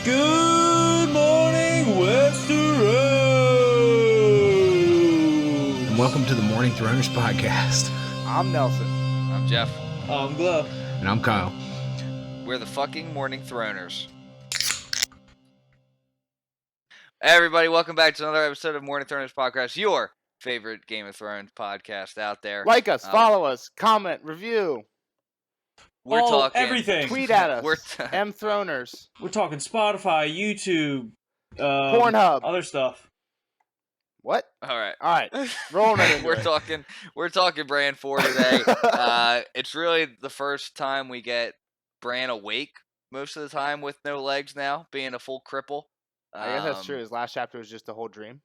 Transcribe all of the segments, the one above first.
Good morning, Westeros! And welcome to the Morning Throners podcast. I'm Nelson. I'm Jeff. I'm Glow. And I'm Kyle. We're the fucking Morning Throners. Hey everybody, welcome back to another episode of Morning Throners podcast, your favorite Game of Thrones podcast out there. Like us, follow us, comment, review, We're talking everything. tweet at us. We're M-Throners. We're talking Spotify, YouTube, Pornhub. other stuff. What? All right. Rolling right into it. We're talking Bran 4 today. It's really the first time we get Bran awake most of the time with no legs now, being a full cripple. I guess that's true. His last chapter was just a whole dream.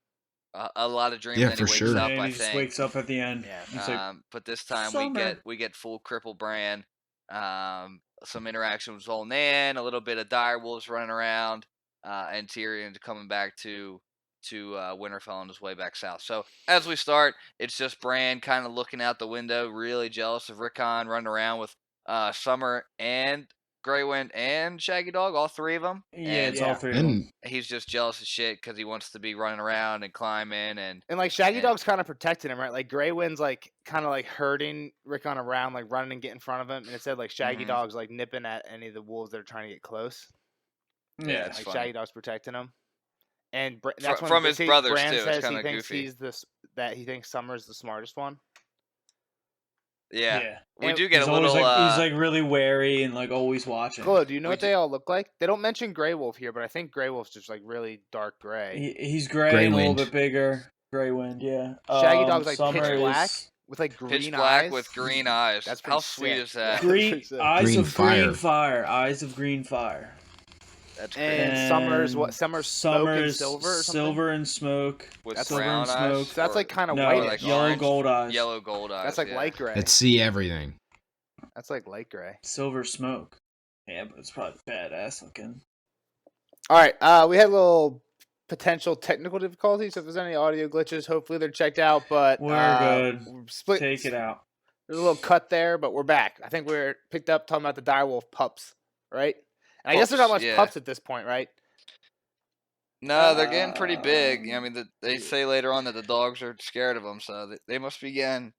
A lot of dreams. Yeah, and for he wakes sure. up, And I he just think. wakes up at the end. Yeah. He's like, But this time Summer. we get full cripple Bran. Some interaction with Old Nan, a little bit of direwolves running around, and Tyrion coming back to Winterfell on his way back south. So as we start, it's just Bran kind of looking out the window, really jealous of Rickon, running around with Summer and Grey Wind and Shaggy Dog, all three of them. yeah, it's Yeah. all three of them. And He's just jealous as shit because he wants to be running around and climbing and And like Shaggy And- Dog's kind of protecting him, right? Like Grey Wind's like kind of like herding Rickon around, like running and get in front of him. And it said like Shaggy Mhm. Dog's like nipping at any of the wolves that are trying to get close. Yeah, it's Like funny. Shaggy Dog's protecting him. And that's when from they his say brothers, Bran too. It's says he kinda thinks goofy. he thinks Summer's the smartest one. yeah. We And do get He's a always little. he's like really wary and like always watching. Glow, do you know We what they all look like? They don't mention Grey Wolf here, but I think Grey Wolf's just like really dark gray. He's gray, Grey and a little Wind. bit bigger. Grey Wind, yeah. Shaggy Dog's like Summer pitch black is with like green pitch black eyes. with green eyes. That's How pretty sweet sick. is that? Yeah. green Pretty sick. eyes Green of green fire. fire. Eyes of green fire. That's great. And Summer's what? Summer's smoke and silver or something? silver and smoke. With that's silver brown and eyes. smoke. So that's like kind of or white. like yellow orange, gold eyes. Yellow gold eyes. That's like yeah. light gray. let's see everything. That's like light gray. Silver smoke. Yeah, but it's probably badass looking. All right. We had a little potential technical difficulties. So if there's any audio glitches, hopefully they're checked out. But We're good. we're split. Take it out. There's a little cut there, but we're back. I think we're picked up talking about the direwolf pups, right? And I guess there's not Pups, much yeah. pups at this point, right? No, they're getting pretty big. I mean, they say later on that the dogs are scared of them, so they must be getting.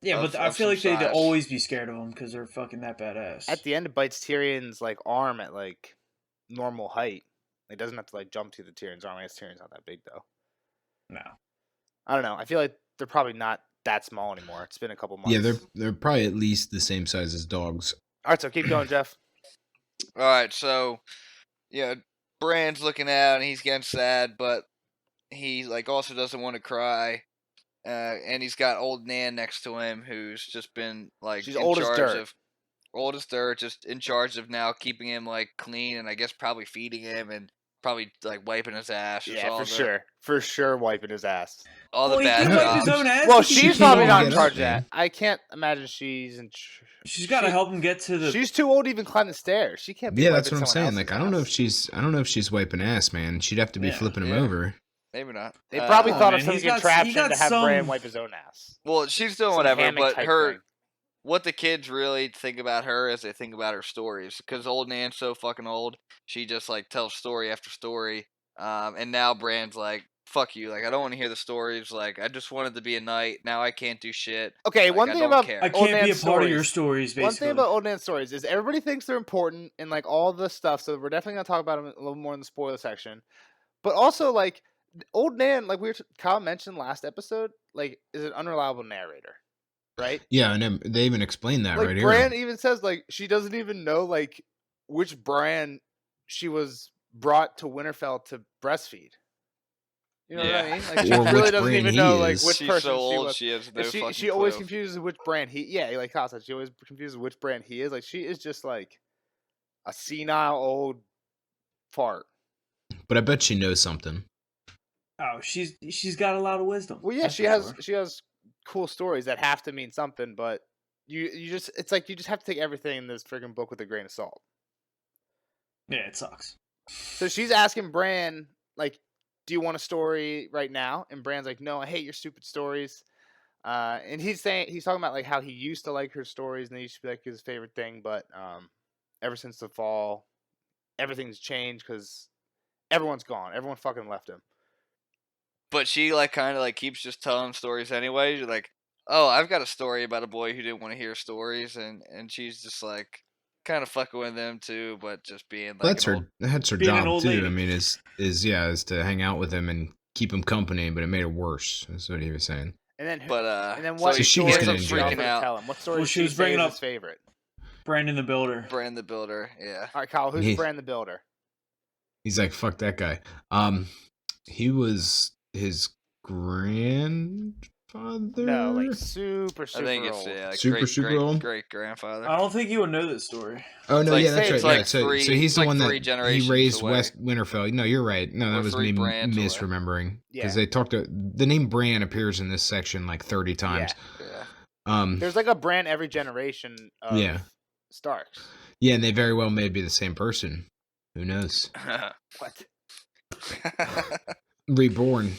Yeah, Of- but I of feel some like they'd size. always be scared of them because they're fucking that badass. At the end, it bites Tyrion's like arm at like normal height. It doesn't have to like jump to the Tyrion's arm. I guess Tyrion's not that big though. No. I don't know. I feel like they're probably not that small anymore. It's been a couple months. Yeah, they're probably at least the same size as dogs. All right, so keep going, Jeff. All right, so yeah, Bran's looking out and he's getting sad, but he like also doesn't want to cry. And he's got old Nan next to him, who's just been like She's in old as charge dirt. of old as dirt, just in charge of now keeping him like clean, and I guess probably feeding him and probably like wiping his ass. Just Yeah, all for sure, wiping his ass. all the he bad can wipe his jobs. own ass. Well, He she's can probably get not on in get charge up, of that. man. I can't imagine she's in. She's got to help him get to the. She's too old to even climb the stairs. She can't. Be Yeah, that's wiping what I'm someone saying. Like, else's I don't know ass. if she's wiping ass, man. She'd have to be Yeah. flipping him Yeah. over. Maybe not. They probably Oh, thought man, of some he's got- he contraption got to have some- Bran wipe his own ass. Well, she's doing Some whatever, hammock but type her. thing. What the kids really think about her is they think about her stories. Because old Nan's so fucking old, she just like tells story after story. And now Bran's like, "Fuck you! Like I don't want to hear the stories. Like I just wanted to be a knight. Now I can't do shit. Okay, Like, one I thing don't about care. I Old can't be a Nan's part of your stories. stories, One basically. thing about Old Nan's stories is everybody thinks they're important and like all the stuff. So we're definitely gonna talk about them a little more in the spoiler section. But also like Old Nan, like Kyle mentioned last episode, like is an unreliable narrator, right? Yeah, and then they even explained that Like right Bran here. even says like she doesn't even know like which Bran she was brought to Winterfell to breastfeed. You know what I Yeah. mean? Like she Or really which doesn't Bran even he know like is. which She's person so she old, was. she has no And fucking she always clue. confuses which brand he. Yeah, like Kyle said, she always confuses which brand he is. Like she is just like a senile old fart. But I bet she knows something. Oh, she's got a lot of wisdom. Well, yeah, that's she for has sure. she has cool stories that have to mean something, but you just it's like you just have to take everything in this friggin' book with a grain of salt. Yeah, it sucks. So she's asking Bran like, "Do you want a story right now?" And Bran's like, "No, I hate your stupid stories." And he's talking about like how he used to like her stories and they used to be like his favorite thing, but ever since the fall, everything's changed because everyone's gone. Everyone fucking left him. But she like kind of like keeps just telling stories anyway. You're like, oh, I've got a story about a boy who didn't want to hear stories, and she's just like kind of fucking with them too, but just being like That's her being an job old too. lady. I mean, is to hang out with him and keep him company, but it made it worse. That's what he was saying. And then so what So she story was did gonna she enjoy offer it. to tell him? What story Well, did she she was say bringing is up- his favorite? Brandon the Builder. Bran the Builder. Yeah. All right, Kyle, who's He- Bran the Builder? He's like, fuck that guy. He was his grandfather. No, like super I think it's old. like Super old? great grandfather. I don't think you would know this story. Oh no, like- yeah, that's it's right. like yeah, so three- he's it's the like one three that he generations raised away. West Winterfell. No, you're right. No, Or that was three me brands away. misremembering because Yeah. they talked to the name Bran appears in this section like 30 times. Yeah. There's like a Bran every generation of Yeah. Starks. Yeah, and they very well may be the same person. Who knows? What? Reborn.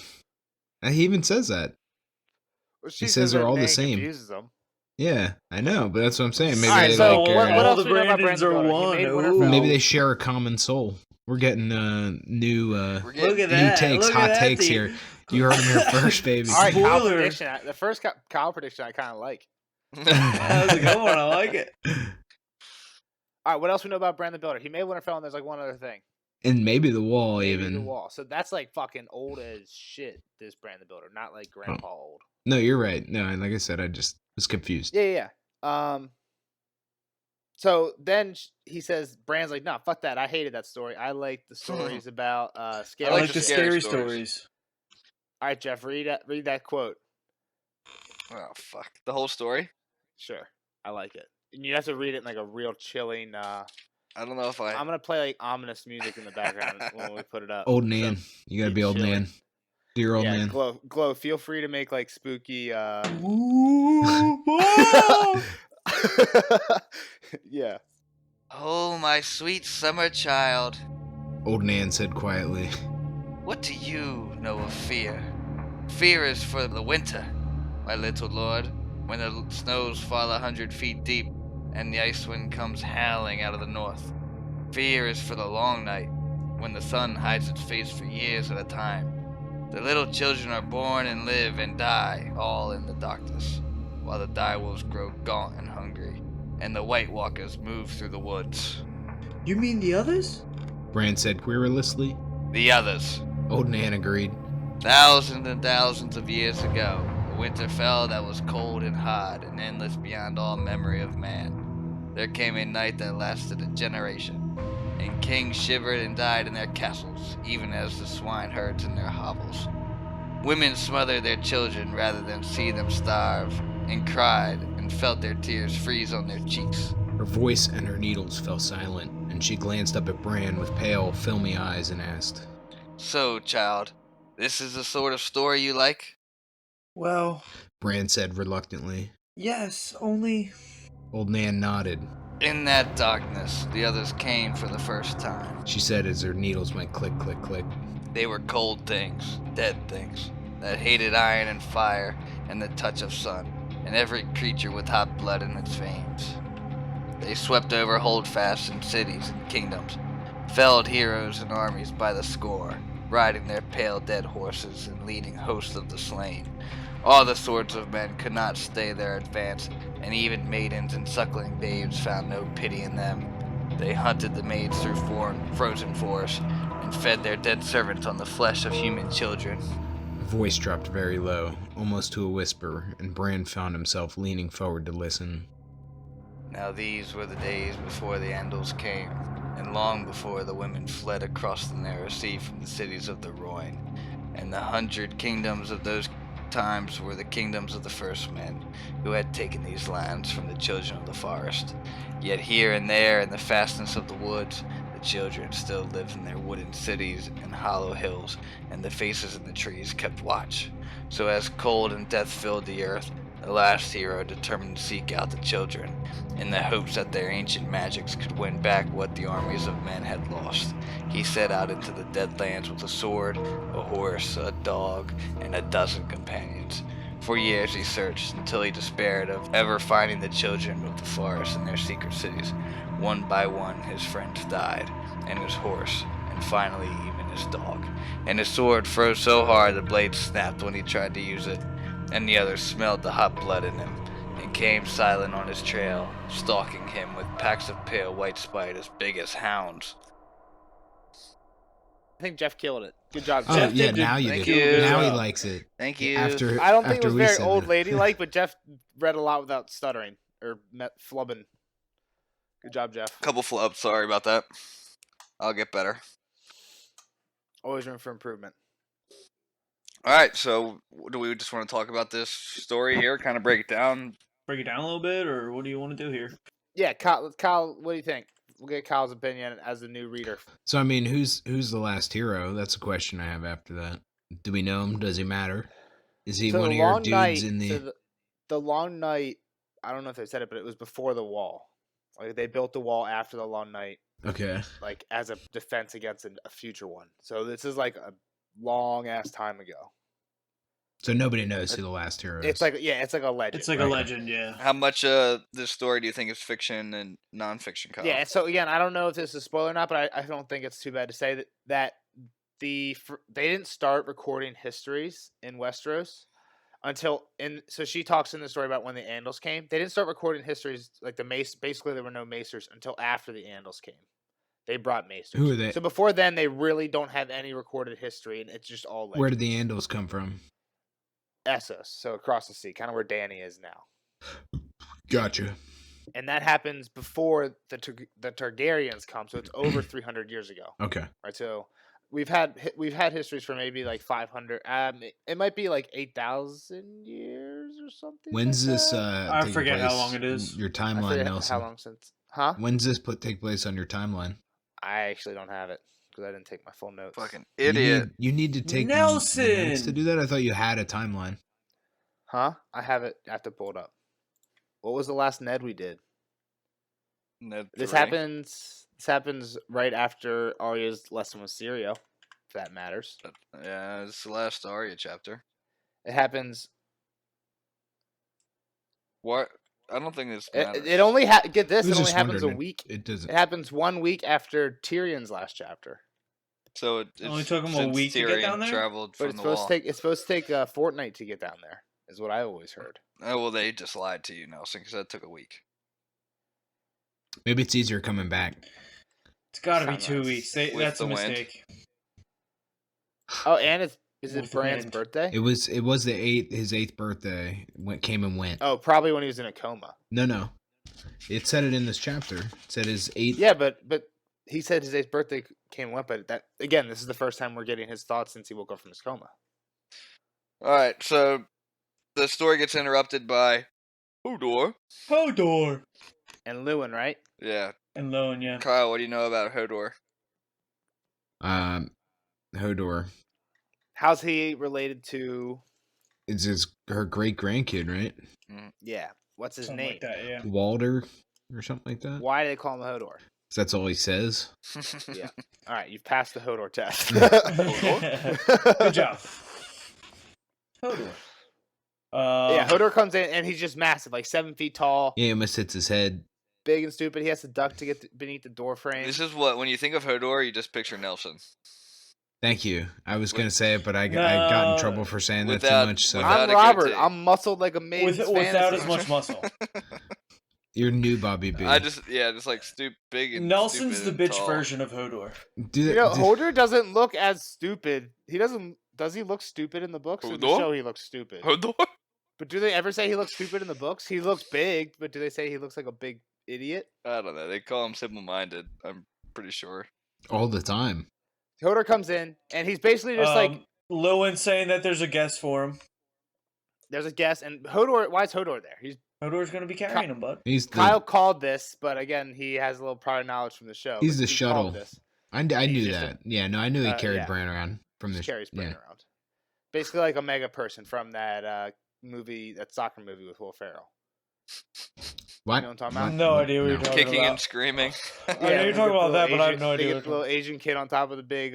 And he even says that. Well, He says they're that all the man same. Confuses them. Yeah, I know, but that's what I'm saying. Maybe All right, they so like. what all else the do we know about Bran Brandons the are Builder? He one. made Ooh. Winterfell. Maybe they share a common soul. We're getting new We're Look getting at that. takes, Look hot at that, takes dude. here. You heard him here first, baby. All right, Kyle Spoiler. prediction. The first Kyle prediction I kind of like. That was a good one. I like it. All right, what else we know about Bran the Builder? He made Winterfell, and there's like one other thing. And maybe the wall Maybe even. the wall. So that's like fucking old as shit. This Bran the Builder, not like Grandpa old. No, you're right. No, and like I said, I just was confused. Yeah. So then he says, Bran's like, nah, fuck that. I hated that story. I like the stories about scary I like shit." the scary stories. All right, Jeff, read that quote. Oh fuck! The whole story. Sure, I like it. And you have to read it in like a real chilling. I don't know if I. I'm gonna play like ominous music in the background when we put it up. Old So, Nan. You gotta be be old chilling. Nan. Dear old yeah, man. glow. Feel free to make like spooky. Ooh, whoa. Yeah. Oh, my sweet summer child, Old Nan said quietly. what do you know of fear? Fear is for the winter, my little lord, when the snows fall 100 feet deep and the ice wind comes howling out of the north. Fear is for the long night, when the sun hides its face for years at a time. The little children are born and live and die all in the darkness, while the direwolves grow gaunt and hungry, and the White Walkers move through the woods. You mean the others? Bran said querulously. The others. Old Nan agreed. Thousands and thousands of years ago, a winter fell that was cold and hard and endless beyond all memory of man. There came a night that lasted a generation, and kings shivered and died in their castles, even as the swineherds in their hovels. Women smothered their children rather than see them starve, and cried and felt their tears freeze on their cheeks. Her voice and her needles fell silent, and she glanced up at Bran with pale, filmy eyes and asked, So, child, this is the sort of story you like? Well, Bran said reluctantly. yes, only. Old Nan nodded. In that darkness, the others came for the first time. She said as her needles went click, click, click. They were cold things, dead things, that hated iron and fire and the touch of sun, and every creature with hot blood in its veins. They swept over holdfasts and cities and kingdoms, felled heroes and armies by the score, riding their pale dead horses and leading hosts of the slain. All the swords of men could not stay their advance, and even maidens and suckling babes found no pity in them. They hunted the maids through frozen forests, and fed their dead servants on the flesh of human children. Her voice dropped very low, almost to a whisper, and Bran found himself leaning forward to listen. Now these were the days before the Andals came, and long before the women fled across the narrow sea from the cities of the Rhoyne. And the 100 kingdoms of those times were the kingdoms of the first men, who had taken these lands from the children of the forest. Yet here and there in the fastness of the woods, the children still lived in their wooden cities and hollow hills, and the faces in the trees kept watch. So as cold and death filled the earth, the last hero determined to seek out the children, in the hopes that their ancient magics could win back what the armies of men had lost. He set out into the Deadlands with a sword, a horse, a dog, and a dozen companions. For years he searched until he despaired of ever finding the children of the forest in their secret cities. One by one his friends died, and his horse, and finally even his dog. And his sword froze so hard the blade snapped when he tried to use it, and the others smelled the hot blood in him, and came silent on his trail, stalking him with packs of pale white spiders big as hounds. I think Jeff killed it. Good job, Oh Jeff. yeah, now you Thank do. you. Now he likes it. Thank you. After I don't think it after was we very said old that. lady-like, but Jeff read a lot without stuttering or flubbing. Good job, Jeff. Couple flubs, sorry about that. I'll get better. Always room for improvement. All right, so do we just want to talk about this story here, kind of break it down? Break it down a little bit, or what do you want to do here? Yeah, Kyle, what do you think? We'll get Kyle's opinion as the new reader. So I mean, who's the last hero? That's a question I have after that. Do we know him? Does he matter? Is he So one the of your long dudes night, in the? so the long night. I don't know if they said it, but it was before the wall. Like they built the wall after the long night, Okay. like as a defense against a future one. So this is like a long ass time ago. So nobody knows who the last hero is. It's like it's like a legend. It's like a Okay. legend, yeah. How much this story do you think is fiction and nonfiction, Kyle? Yeah. So again, I don't know if this is a spoiler or not, but I don't think it's too bad to say that they didn't start recording histories in Westeros until so she talks in the story about when the Andals came. They didn't start recording histories like the mace. Basically, there were no macers until after the Andals came. They brought macers. Who are they? So before then, they really don't have any recorded history, and it's just all legends. Where did the Andals come from? Essos, so across the sea, kind of where Dany is now. Gotcha. And that happens before the Targaryens come, so it's over 300 years ago, Okay. right? So we've had histories for maybe like 500. It might be like 8,000 years or something. When's like this? that. I taking forget how place long it in is. Your I timeline, forget Nelson. how long since? Huh? When's this take place on your timeline? I actually don't have it because I didn't take my full notes. Fucking idiot. You need to take Nelson! notes to do that. I thought you had a timeline. Huh? I have it. I have to pull it up. What was the last Ned we did? Ned This 3. happens. This happens right after Arya's lesson with Syrio, if that matters. Yeah, it's the last Arya chapter. It happens. What? I don't think this It, matters. it only get this. I It was only just happens a wondering, week. It doesn't. It happens 1 week after Tyrion's last chapter. So it's Only took him a since week to get Tyrion down there? traveled But from it's the supposed wall. to take. It's supposed to take a fortnight to get down there. Is what I always heard. Oh well, they just lied to you, Nelson, because that took a week. Maybe it's easier coming back. It's got to be Sound 2 nice. weeks. With That's a the wind. mistake. Oh, and is With it the Bran's wind. birthday? It was the his 8th birthday. Came and went. Oh, probably when he was in a coma. No. It said it in this chapter. It said his 8th. Yeah, but he said his 8th birthday came and went. But that again, this is the first time we're getting his thoughts since he woke up from his coma. All right, so the story gets interrupted by Hodor. Hodor! And Lewin, right? Yeah, And Lowen, yeah. Kyle, what do you know about Hodor? Hodor. How's he related to? It's her great grandkid, right? Yeah. What's his Something name? like that, yeah. Walter or something like that. Why do they call him Hodor? 'Cause that's all he says. Yeah. All right, you've passed the Hodor test. Good job. Hodor. Yeah, Hodor comes in and he's just massive, like 7 feet tall, He almost hits his head. big and stupid. He has to duck to get beneath the door frame. This is what when you think of Hodor, you just picture Nelson. Thank you. I was gonna say it, but I got in No. trouble for saying that Without- too much. So without- I'm a Robert. goatee. I'm muscled like a maiden's Without fantasy. as much muscle. you're new, Bobby B. I just like big and Nelson's stupid the and bitch tall. version of Hodor. Do You know, Hodor doesn't look as stupid. He doesn't. Does he look stupid in the books? In the Hodor? show, he looks stupid. Hodor? But do they ever say he looks stupid in the books? He looks big, but do they say he looks like a big idiot? I don't know. They call him simple-minded. I'm pretty sure. all the time. Hodor comes in and he's basically just like, Lowen saying that there's a guest for him. there's a guest, and Hodor. Why is Hodor there? Hodor's gonna be carrying him, bud. He's the Kyle called this, but again, he has a little prior knowledge from the show. He's but the he called shuttle. This. I he's knew just a- that. Yeah, no, I knew he carried yeah. Bran around from Just the carries Bran yeah. around. Basically, like a mega person from that movie, that soccer movie with Will Ferrell. What? You know what I'm talking about? No idea what you're talking Kicking about. and screaming. I know you're they talking get about the that, little but I have Asian- no idea. They what get the little Asian kid on top of the big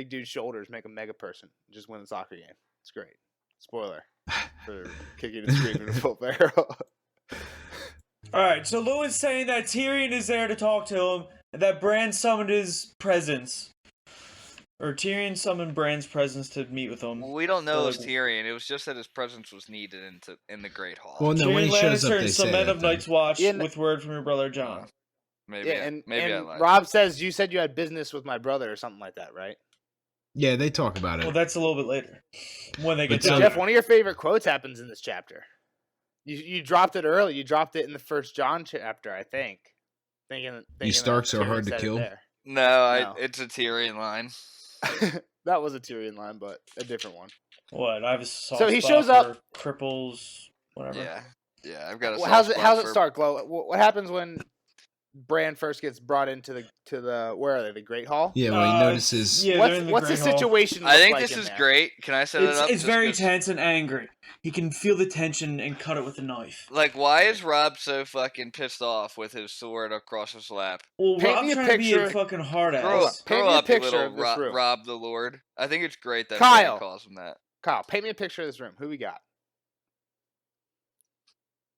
dude's shoulders, make a mega person, just win a soccer game. It's great. Spoiler for kicking and screaming with full barrel. Alright, so Lewin's saying that Tyrion is there to talk to him, and that Bran summoned his presence. Or Tyrion summoned Bran's presence to meet with him. Well, we don't know Or, it's like, Tyrion. It was just that his presence was needed in the Great Hall. Well, no, when he Tyrion shows up, Lannister they and say some men that of thing. Night's Watch Yeah, with word from your brother John. Maybe, Yeah, maybe I and lied. Rob says you said you had business with my brother or something like that, right? Yeah, they talk about it. Well, that's a little bit later. When they get But so- down Jeff, there. one of your favorite quotes happens in this chapter. You dropped it early. You dropped it in the first John chapter, I think. Thinking Starks that are Tyrion hard to said it kill? there. No, it's a Tyrion line. That was a Tyrion line, but a different one. What? I have a soft So he spot shows up- for cripples, whatever. Yeah, I've got a Well, soft how's spot it for- start, Glow? What happens when Bran first gets brought into the where are they? The Great Hall. Yeah, well, he notices. Yeah, they're in the What's the Great Hall. situation? I look think like this in is there? great. Can I set it up? It's just very 'cause- tense and angry. He can feel the tension and cut it with a knife. Like, why is Rob so fucking pissed off with his sword across his lap? Well, Paint Rob's me a trying to be a picture- fucking hard Grow ass. up, Paint grow me a up, you picture little of this room. Rob the Lord. I think it's great that Kyle. Bran calls him that. Kyle, paint me a picture of this room. Who we got?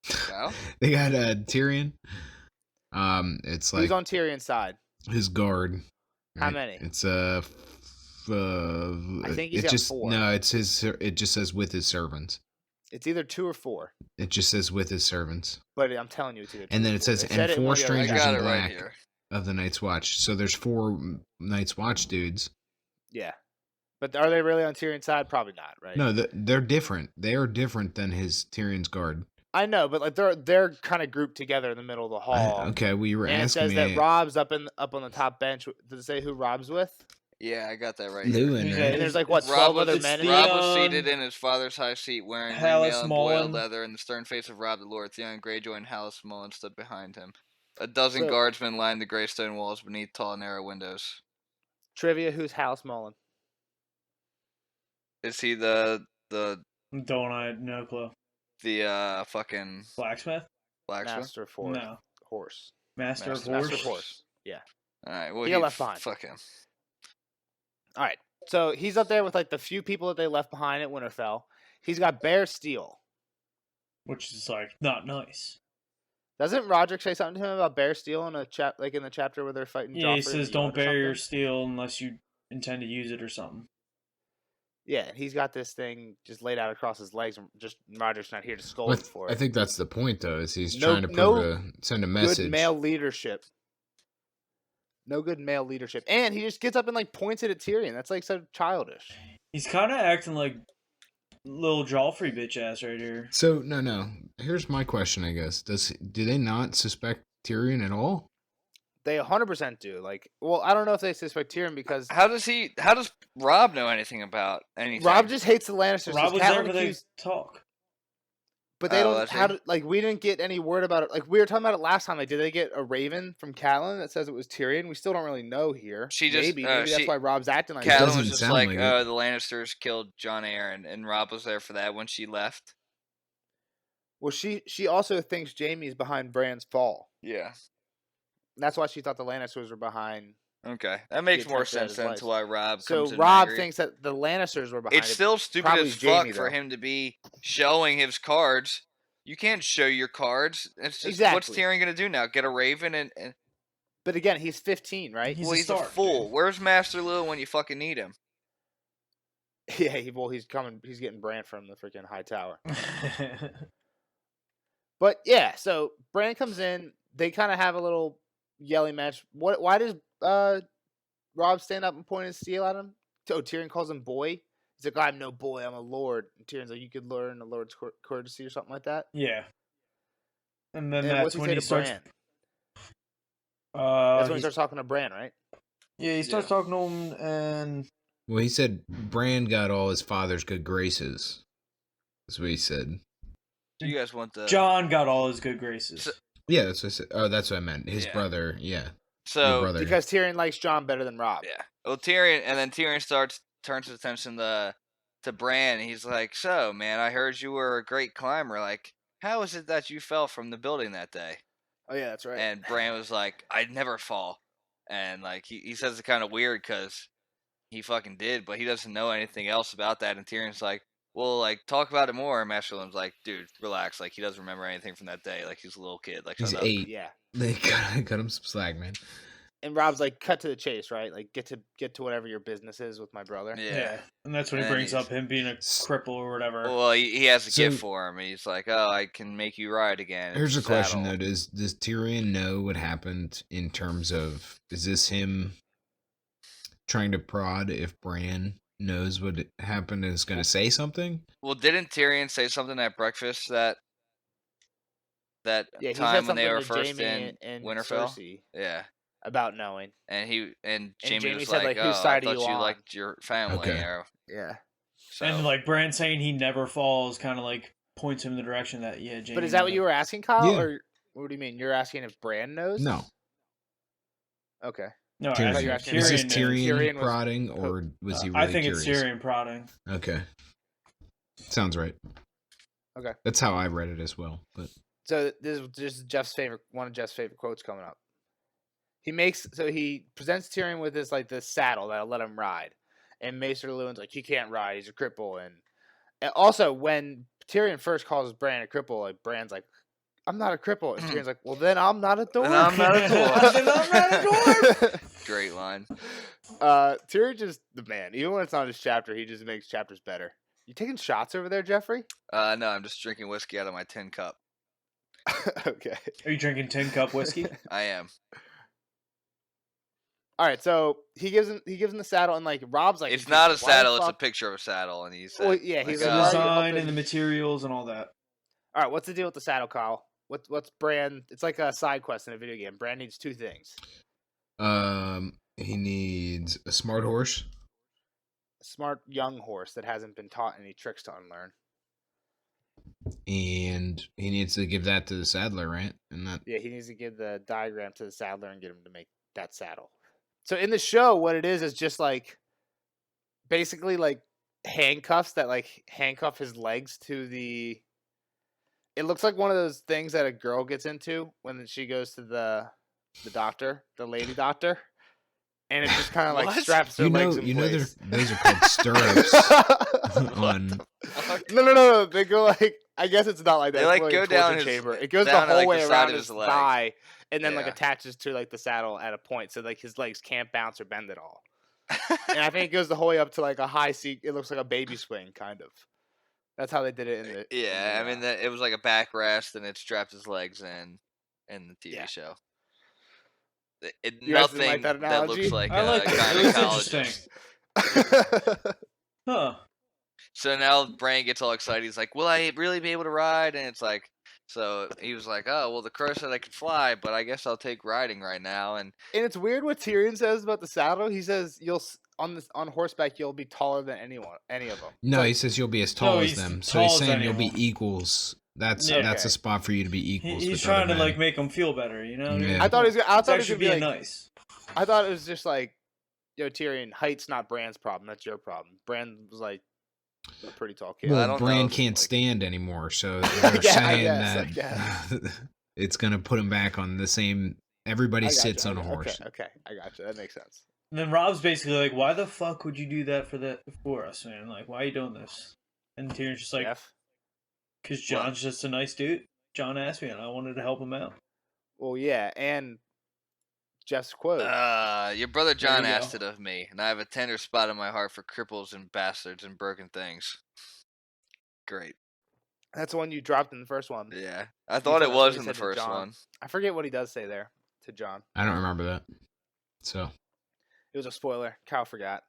Kyle? They got Tyrion. It's like Who's on Tyrion's side? his guard. How right? many? It's I think he's it got just 4. no. It's his. It just says with his servants. It's either 2 or 4. It just says with his servants, But I'm telling you, it's either 2 and then or it 4. says They said and it in 4 one of the other I strangers got in it right black here. of the Night's Watch. So there's 4 Night's Watch dudes. Yeah. But are they really on Tyrion's side? Probably not, right? No, they're different. They are different than his Tyrion's guard. I know, but like they're kind of grouped together in the middle of the hall. Okay, well, you were And it asking says me. that Rob's up on the top bench. Does it say who Rob's with? Yeah, I got that right Lewin, here. Yeah, right? And there's like what Rob 12 was, other men in Rob there? was Theon, seated in his father's high seat wearing Hallis ringmail and boiled Mullen. leather, and the stern face of Rob the Lord. Theon Greyjoy and Hallis Mullen stood behind him. A dozen So- guardsmen lined the gray stone walls beneath tall, narrow windows. Trivia: who's House Mullen? Is he the Don't I? No clue. fucking Blacksmith? blacksmith? Master for No. horse. Master of Master Horse? Master horse. Yeah. All right, well He got left behind. Fuck him. All right. So he's up there with like the few people that they left behind at Winterfell. He's got bare steel. Which is like not nice. Doesn't Roderick say something to him about bare steel in a like in the chapter where they're fighting? Yeah, he Joffrey says and don't Yard or bury your something? steel unless you intend to use it or something. Yeah, and he's got this thing just laid out across his legs, and just Roderick's not here to scold Well, him for I it. think that's the point, though, is he's No- trying to no send a Good message. male leadership. No good male leadership, and he just gets up and like points it at Tyrion. That's like so childish. He's kind of acting like little Joffrey bitch ass right here. So no. Here's my question. I guess do they not suspect Tyrion at all? They 100% do. Like, well, I don't know if they suspect Tyrion because How does Rob know anything about anything? Rob just hates the Lannisters. Rob 'cause was there Catelyn for the accused- talk. But they Oh, don't that's how it. to, like we didn't get any word about it. Like we were talking about it last time. Like, did they get a raven from Catelyn that says it was Tyrion? We still don't really know here. She just- maybe she- that's why Rob's acting like Cat- that. Catelyn doesn't was just sound like, like it. the Lannisters killed Jon Arryn, and Rob was there for that when she left. Well, she also thinks Jaime's behind Bran's fall. Yeah. And that's why she thought the Lannisters were behind. Okay, that makes more attempt at sense his then life. to why Rob So comes in Rob angry. thinks that the Lannisters were behind It's it. still stupid Probably as fuck Jaime, for though. him to be showing his cards. You can't show your cards. It's just what's Exactly. Tyrion gonna do now? Get a raven and But again, he's 15, right? He's well, a he's a Stark, fool. dude. Where's Master Lil when you fucking need him? Yeah, he's coming. He's getting Bran from the freaking high tower. But yeah, so Bran comes in. They kind of have a little yelling match. Why does Rob stand up and point his steel at him? Oh, Tyrion calls him boy. He's like, I'm no boy, I'm a lord. And Tyrion's like, you could learn a lord's courtesy or something like that. Yeah. And then And that's what's he when say he to starts. Bran? Uh, That's when he he's- starts talking to Bran, right? yeah, he starts talking to him, and Well, he said Bran got all his father's good graces. That's what he said. Do you guys want the John got all his good graces. So- Yeah, that's what I said. Oh, that's what I meant. His Yeah. brother. Yeah, your so brother. Because Tyrion likes Jon better than Rob. yeah. Well, Tyrion, and then Tyrion turns his attention to Bran. And he's like, "So, man, I heard you were a great climber. Like, how is it that you fell from the building that day?" Oh yeah, that's right. And Bran was like, "I'd never fall." And like he says it kind of weird because he fucking did, but he doesn't know anything else about that. And Tyrion's like, well, like, talk about it more. And Master Liam's like, dude, relax. Like, he doesn't remember anything from that day. Like, he's a little kid. Like, He's shut up. 8. Yeah. They cut him some slack, man. And Rob's like, cut to the chase, right? Like, get to whatever your business is with my brother. Yeah. And that's when he And brings he's- up him being a cripple or whatever. Well, he has a So- gift for him. And he's like, oh, I can make you ride again. Here's a It's question saddle. though: Does Tyrion know what happened in terms of is this him trying to prod if Bran knows what happened and is going to say something? Well, didn't Tyrion say something at breakfast that Yeah, he time said when they something were to first Jamie in and Winterfell? Cersei Yeah. about knowing. And Jamie Jamie was said, like, like, whose "Oh, I side are thought you you on?" liked your family." Okay. Or, Yeah. so. And like Bran saying he never falls kind of like points him in the direction that Jamie. But is that what you were asking, Kyle? Yeah. Or what do you mean? You're asking if Bran knows? No. Okay. No, Tyrion. thought you were asking asking Is this knows. Tyrion Tyrion was- prodding or was he really I think curious? it's Tyrion prodding. Okay. Sounds right. Okay. That's how I read it as well. But So this is Jeff's favorite, one of Jeff's favorite quotes coming up. He presents Tyrion with this saddle that'll let him ride, and Maester Luwin's like, he can't ride, he's a cripple, and also when Tyrion first calls Bran a cripple, like Bran's like, I'm not a cripple, and Tyrion's like, well then I'm not a dwarf. Then I'm not a dwarf. Then I'm not a dwarf. Great line. Tyrion just the man. Even when it's not his chapter, he just makes chapters better. You taking shots over there, Jeffrey? No, I'm just drinking whiskey out of my tin cup. Okay. Are you drinking tin cup whiskey? I am. All right, so he gives him the saddle, and like Rob's like, It's not a "Why the saddle. It's a fuck-" picture of a saddle, and he's Well, yeah, he's The like, "Why are you design helping-" and the materials and all that. All right, what's the deal with the saddle, Kyle? What's Bran? It's like a side quest in a video game. Bran needs 2 things: he needs a smart horse. a smart young horse that hasn't been taught any tricks to unlearn. And he needs to give that to the saddler, right? And that Yeah, he needs to give the diagram to the saddler and get him to make that saddle. So in the show, what it is just like basically like handcuffs that like handcuff his legs to the. It looks like one of those things that a girl gets into when she goes to the doctor, the lady doctor, and it just kind of like What? straps her legs in place. those are called stirrups on. No. They go like I guess it's not like that. They, It's like, more go a torture down his- chamber. It goes the down to, whole like, way the side around of his his leg. thigh, and then like Yeah. attaches to like the saddle at a point, so like his legs can't bounce or bend at all. And I think it goes the whole way up to like a high seat. It looks like a baby swing, kind of. That's how they did it in the. Yeah, I mean, it was like a backrest, and it strapped his legs in the TV Yeah. show. You guys didn't like Nothing that analogy? looks like I like a it. It was gynecologist. interesting. Huh. So now Bran gets all excited. He's like, "Will I really be able to ride?" And it's like, so he was like, "Oh, well, the crow said I could fly, but I guess I'll take riding right now." And And it's weird what Tyrion says about the saddle. He says on horseback you'll be taller than any of them. No, It's he says you'll be as tall as he's them. So tall he's as saying you'll be anyone. equals. That's Yeah. that's a Okay. spot for you to be equals. He's with trying other to like men. make him feel better, you know? Yeah. I thought he was. I It's thought it was actually gonna be being like. nice. I thought it was just like, yo, Tyrion, height's not Bran's problem. That's your problem. Bran was like a pretty tall kid. I Well, don't know Bran if, can't like- stand anymore, so they're Yeah, I saying guess. that it's gonna put him back on the same. Everybody I gotcha, sits on a okay, horse. Okay, I got you. That makes sense. And then Rob's basically like, "Why the fuck would you do that for us, man? Like, why are you doing this?" And Tyrion's just like, Jeff? "Cause John's just a nice dude. John asked me, and I wanted to help him out." Well, yeah, and Jeff's quote. your brother John you asked go. it of me, and I have a tender spot in my heart for cripples and bastards and broken things. Great. That's the one you dropped in the first one. Yeah, I thought said it that's what was he in the said to first Jon. one. I forget what he does say there to John. I don't remember that. So It was a spoiler. Kyle forgot.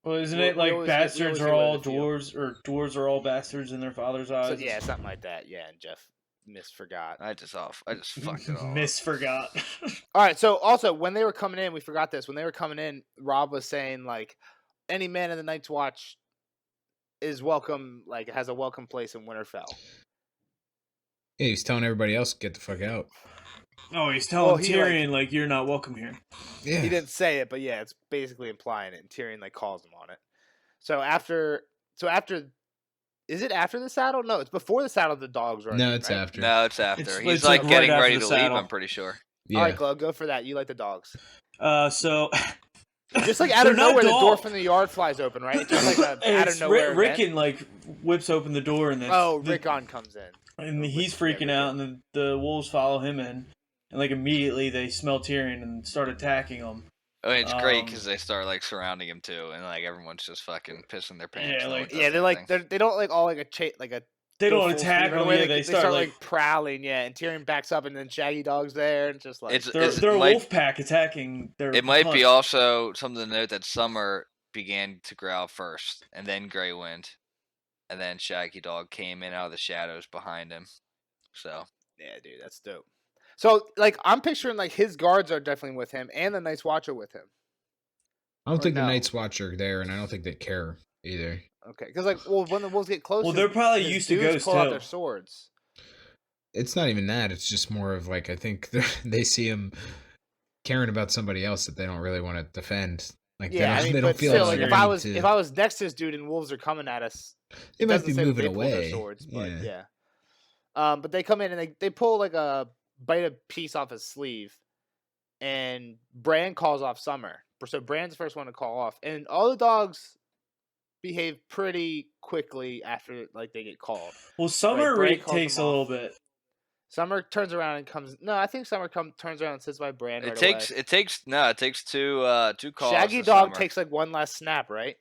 Well, isn't We- it we like always- we bastards always are do it all in a few. dwarves, or dwarves are all bastards in their father's eyes? So yeah, something like that. Yeah, and Jeff misforgot. I just fucked it all. up. Misforgot. All right. So also, when they were coming in, we forgot this. When they were coming in, Rob was saying like, any man in the Night's Watch is welcome. Like, has a welcome place in Winterfell. yeah, he's telling everybody else to get the fuck out. Oh, he's telling he, like- Tyrion like, "You're not welcome here." Yeah, He didn't say it, but yeah, it's basically implying it. And Tyrion like calls him on it. So after, is it after the saddle? No, it's before the saddle. The dogs run. no, in, it's right? after. No, it's after. It's He's like like right getting after ready the to leave. saddle. I'm pretty sure. Yeah, All right, Glug, go for that. You like the dogs. So Just like out They're of not nowhere, the door dogs. from the yard flies open, right? It's just like out of It's nowhere. event. Rickon like whips open the door and then Rickon comes in. and Or he's Rick- freaking yeah, out, and the wolves follow him in, and like immediately they smell Tyrion and start attacking him. I mean, it's great because they start like surrounding him too, and like everyone's just fucking pissing their pants. Yeah, No one like- does Yeah, they're like anything. they don't like all like a They go don't full attack speed right him. away. Yeah, They they start start like prowling. Yeah, and Tyrion backs up, and then Shaggy Dog's there, and just like they're a might- wolf pack attacking their. It might be hunt. also something to note that Summer began to growl first, and then Grey Wind, and then Shaggy Dog came in out of the shadows behind him. So yeah, dude, that's dope. So like I'm picturing like his guards are definitely with him, and the Night's Watch are with him. I don't Or think no. the Night's Watch are there, and I don't think they care either. Okay, because like when the wolves get close, Well, they're probably his used to dudes ghosts pull out too. their swords. It's not even that. It's just more of like I think they see him caring about somebody else that they don't really want to defend. Like Yeah, I they mean, don't, they don't but feel still, like like if I was next to this dude and wolves are coming at us, they it might doesn't be say that moving they pull their away. swords, but Yeah. yeah. But they come in and they pull like a bite a piece off his sleeve, and Bran calls off Summer. So Bran's the first one to call off, and all the dogs behave pretty quickly after like they get called. Well, Summer Bran calls takes a them little off. bit. Summer turns around and comes. No, I think Summer turns around and sits by Bran. it Right takes away. it takes two calls. Shaggy to Dog Summer. takes like one last snap, right?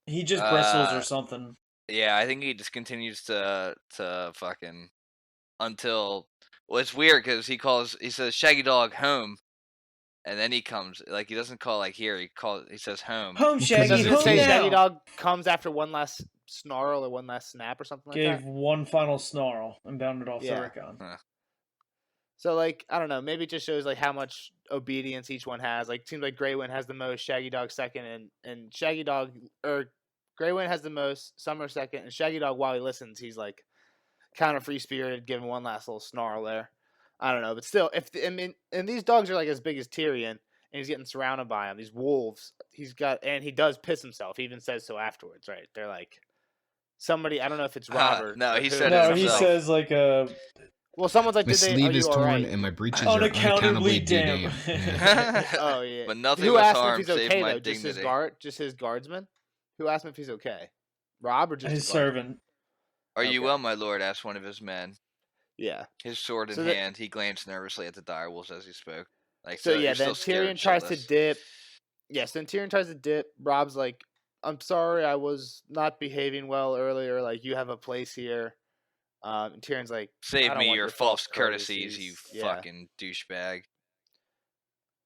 He just bristles or Uh, something. Yeah, I think he just continues to fucking until. Well, it's weird because he says Shaggy Dog home, and then he comes like he doesn't call like here. He says home. Home, because Shaggy, he's Doesn't it home say now. Shaggy Dog comes after one last snarl or one last snap or something like Gave that? one final snarl and bounded off Yeah. the Rickon. So like I don't know, maybe it just shows like how much obedience each one has. Like seems like Grey Wind has the most, Shaggy Dog second, and Shaggy Dog or Grey Wind has the most, Summer second, and Shaggy Dog while he listens, he's like kind of free spirited, giving one last little snarl there. I don't know, but still, and these dogs are like as big as Tyrion, and he's getting surrounded by them. These wolves, and he does piss himself. He even says so afterwards, right? They're like somebody. I don't know if it's Robert. No, or he who, said it No, but he himself. says like well, someone's like, My "Did they? Are sleeve is you all torn right?" and my breeches are unaccountably unaccountably damp. damp. Yeah. Oh yeah. But nothing Who was asked him if harmed he's save okay my though? dignity. Just his guardsman. Who asked him if he's okay? Rob or just His the guardsman? servant. Are you Okay. well, my lord? Asked one of his men. Yeah. His sword in So that- hand, he glanced nervously at the direwolves as he spoke. Like So yeah, you're then still scared, Tyrion tries to shitless. dip. Yes, then Tyrion tries to dip. Rob's like, "I'm sorry, I was not behaving well earlier. Like you have a place here." And Tyrion's like, "I Save don't me want your false courtesies, you Yeah. fucking douchebag.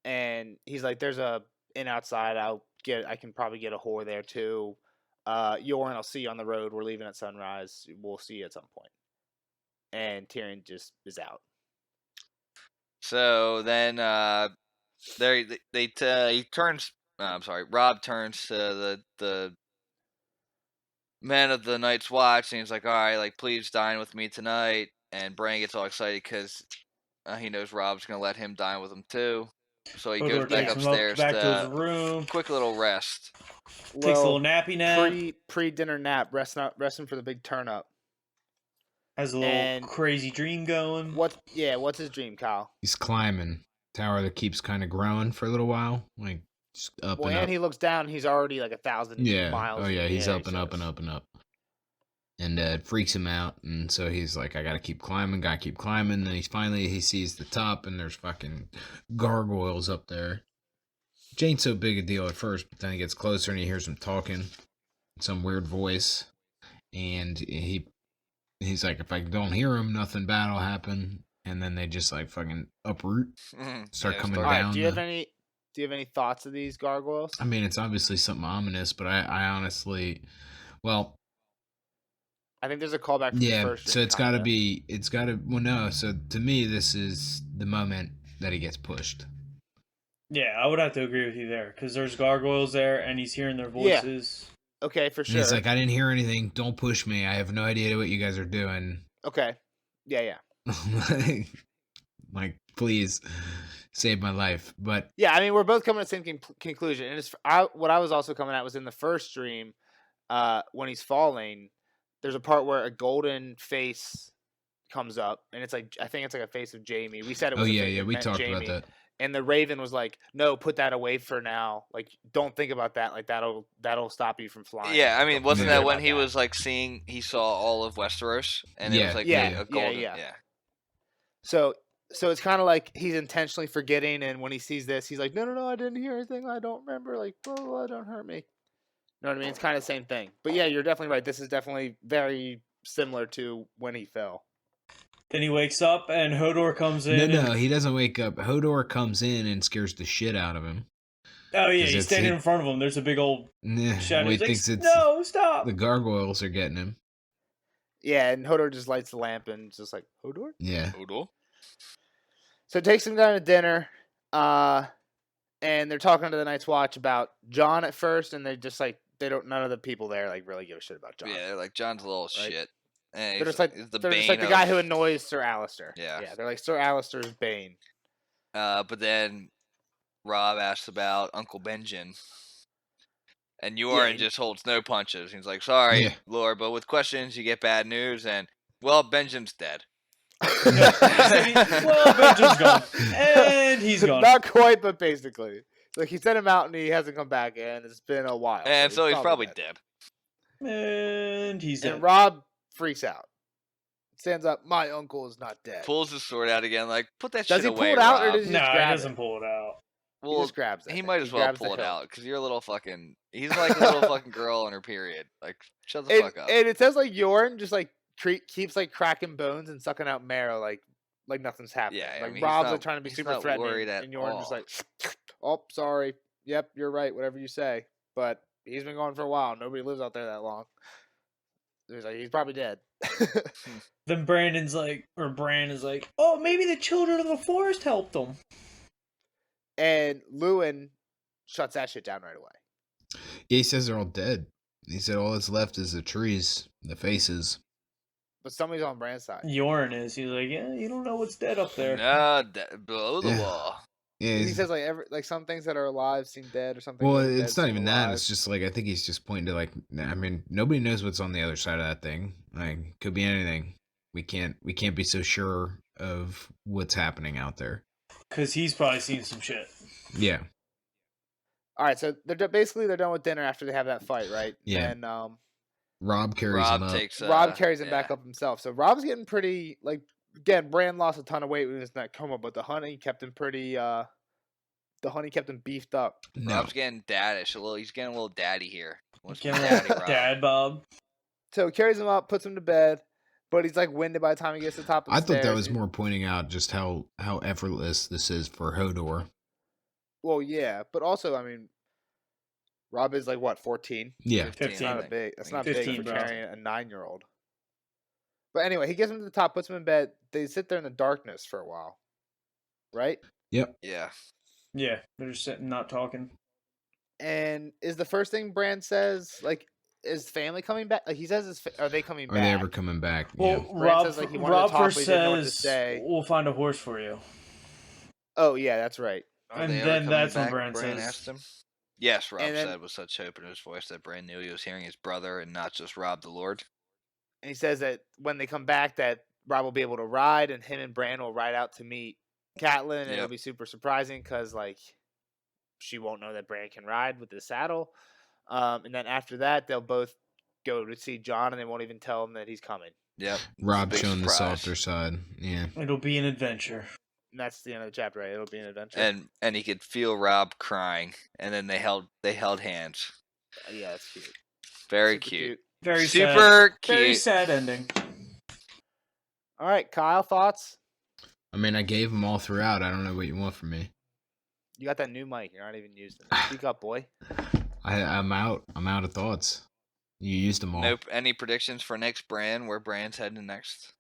And he's like, "There's a inn outside. I can probably get a whore there too. Yoren, I'll see you on the road. We're leaving at sunrise. We'll see you at some point." And Tyrion just is out. So then, he turns. I'm sorry. Rob turns to the men of the Night's Watch, and he's like, "All right, like please dine with me tonight." And Bran gets all excited because he knows Rob's gonna let him dine with him too. So he Hodor goes back takes him upstairs back to his to room. quick little rest. Takes a little nappy nap. Pre dinner nap, resting for the big turn up. Has a little and- crazy dream going. What's his dream, Kyle? He's climbing tower that keeps kind of growing for a little while, like just up Well, and and up. he looks down. He's already like 1,000 Yeah. miles. Oh yeah, he's up and he up and says. up and up. And it freaks him out, and so he's like, "I gotta keep climbing." And then he sees the top, and there's fucking gargoyles up there. Which ain't so big a deal at first, but then he gets closer and he hears them talking, some weird voice, and he's like, "If I don't hear him, nothing bad will happen." And then they just like fucking uproot, start coming All right. down. Do you have any thoughts of these gargoyles? I mean, it's obviously something ominous, but I honestly, well, I think there's a callback from the yeah. first. So well, no. So to me, this is the moment that he gets pushed. Yeah, I would have to agree with you there because there's gargoyles there, and he's hearing their Yeah. voices. Okay, for And sure. he's like, "I didn't hear anything. Don't push me. I have no idea what you guys are doing." Okay. Yeah. Like, please save my life. But Yeah, I mean, we're both coming to the same conclusion. And what I was also coming at was in the first dream, when he's falling, there's a part where a golden face comes up, and it's like, I think it's like a face of Jamie. We said it was we talked Jamie. about that. And the Raven was like, "No, put that away for now. Like, don't think about that. Like, that'll stop you from flying." Yeah, I mean, Don't wasn't forget that when about he was like he saw all of Westeros, and it was Yeah, like yeah, a golden, yeah. So it's kind of like he's intentionally forgetting, and when he sees this, he's like, no, I didn't hear anything. I don't remember. Like, blah, blah, blah, don't hurt me. You know what I mean? It's kind of the same thing. But yeah, you're definitely right. This is definitely very similar to when he fell. Then he wakes up and Hodor comes in. No, he doesn't wake up. Hodor comes in and scares the shit out of him. Oh yeah, 'Cause he's it's standing him. in front of him. There's a big old shadow. Well, he He's like, thinks it's no, stop. the gargoyles are getting him. Yeah, and Hodor just lights the lamp and just like, Hodor? Yeah. Hodor. So it takes him down to dinner, and they're talking to the Night's Watch about Jon at first, and they just like none of the people there like really give a shit about Jon. Yeah, they're like John's a little Right. shit. And They're just like he's the guy who annoys Sir Alistair. Yeah. They're like Sir Alistair's bane. But then Rob asks about Uncle Benjen. And Yoren just holds no punches. He's like, sorry, Yeah. Lord, but with questions you get bad news, and well, Benjen's dead. Well, Benjen's gone. And he's gone. Not quite, but basically. Like, he sent him out and he hasn't come back in. It's been a while. And so he's probably dead. And he's dead. And Rob freaks out. Stands up, my uncle is not dead. Pulls his sword out again, like, put that Does shit he away, pull it out, or Rob. does he No, just he grab doesn't it? pull it out. He Well, just grabs it. he might as well grabs the pull it hilt. out, because you're a little fucking... He's like a little fucking girl in her period. Like, shut the fuck up. And it says, like, Yoren just, like, keeps, like, cracking bones and sucking out marrow, like nothing's happening. Yeah, I like, mean, he's Rob's, not- like, trying to be he's super not threatening, worried at and Yoren just all. like, oh, sorry. Yep, you're right, whatever you say. But he's been gone for a while. Nobody lives out there that long. He's like, he's probably dead. Then Bran is like, oh, maybe the children of the forest helped them. And Lewin shuts that shit down right away. Yeah, he says they're all dead. He said all that's left is the trees, the faces. But somebody's on Bran's side. Yoren is. He's like, yeah, you don't know what's dead up there. No, below the Yeah. wall. Yeah, And he he's- says like some things that are alive seem dead or something. well, that are it's dead not seem even that. alive. It's just like I think he's just pointing to like. I mean, nobody knows what's on the other side of that thing. Like, could be anything. We can't be so sure of what's happening out there. Because he's probably seen some shit. Yeah. All right, so they're done with dinner after they have that fight, right? Yeah. And Rob carries Rob him up. takes... Rob carries him back yeah. up himself. So Rob's getting pretty like again. Bran lost a ton of weight when he was in that coma, but the honey kept him pretty. The honey kept him beefed up. No. Rob's getting daddish. He's getting a little daddy here. Wants to be Give him daddy a Rob. dad bob. So he carries him up, puts him to bed, but he's like winded by the time he gets to the top of the I thought that stairs. was more pointing out just how effortless this is for Hodor. Well, yeah, but also I mean, Rob is like what 14. Yeah. 15. That's not I a think. big. That's I not think big 15, for bro. carrying a 9-year-old. But anyway, he gets him to the top, puts him in bed. They sit there in the darkness for a while, right? Yep. Yeah. Yeah, they're just sitting, not talking. And is the first thing Bran says like, is family coming back? Like he says, are they coming Are back? they ever coming back? Well, Yeah. Bran Rob, says, like, he wanted to Rob talk, but first he didn't know what to says, say. we'll find a horse for you. Oh yeah, that's right. Are And they ever then coming that's when back? Bran says- asked him. Yes, Rob And then- said with such hope in his voice that Bran knew he was hearing his brother and not just Rob the Lord. And he says that when they come back, that Rob will be able to ride, and him and Bran will ride out to meet Catelyn, and it'll Yep. be super surprising because like she won't know that Bran can ride with the saddle. And then after that, they'll both go to see Jon, and they won't even tell him that he's coming. Yep. Rob Big showing the surprise. softer side. Yeah. It'll be an adventure. And that's the end of the chapter, right? It'll be an adventure. And he could feel Rob crying, and then they held hands. Yeah, that's cute. Very Super cute. Very sad. Super cute. Very sad ending. All right, Kyle, thoughts? I mean, I gave them all throughout. I don't know what you want from me. You got that new mic. You're not even using it. Speak up, boy. I'm out. I'm out of thoughts. You used them all. Nope. Any predictions for next Bran? Where Bran's heading next?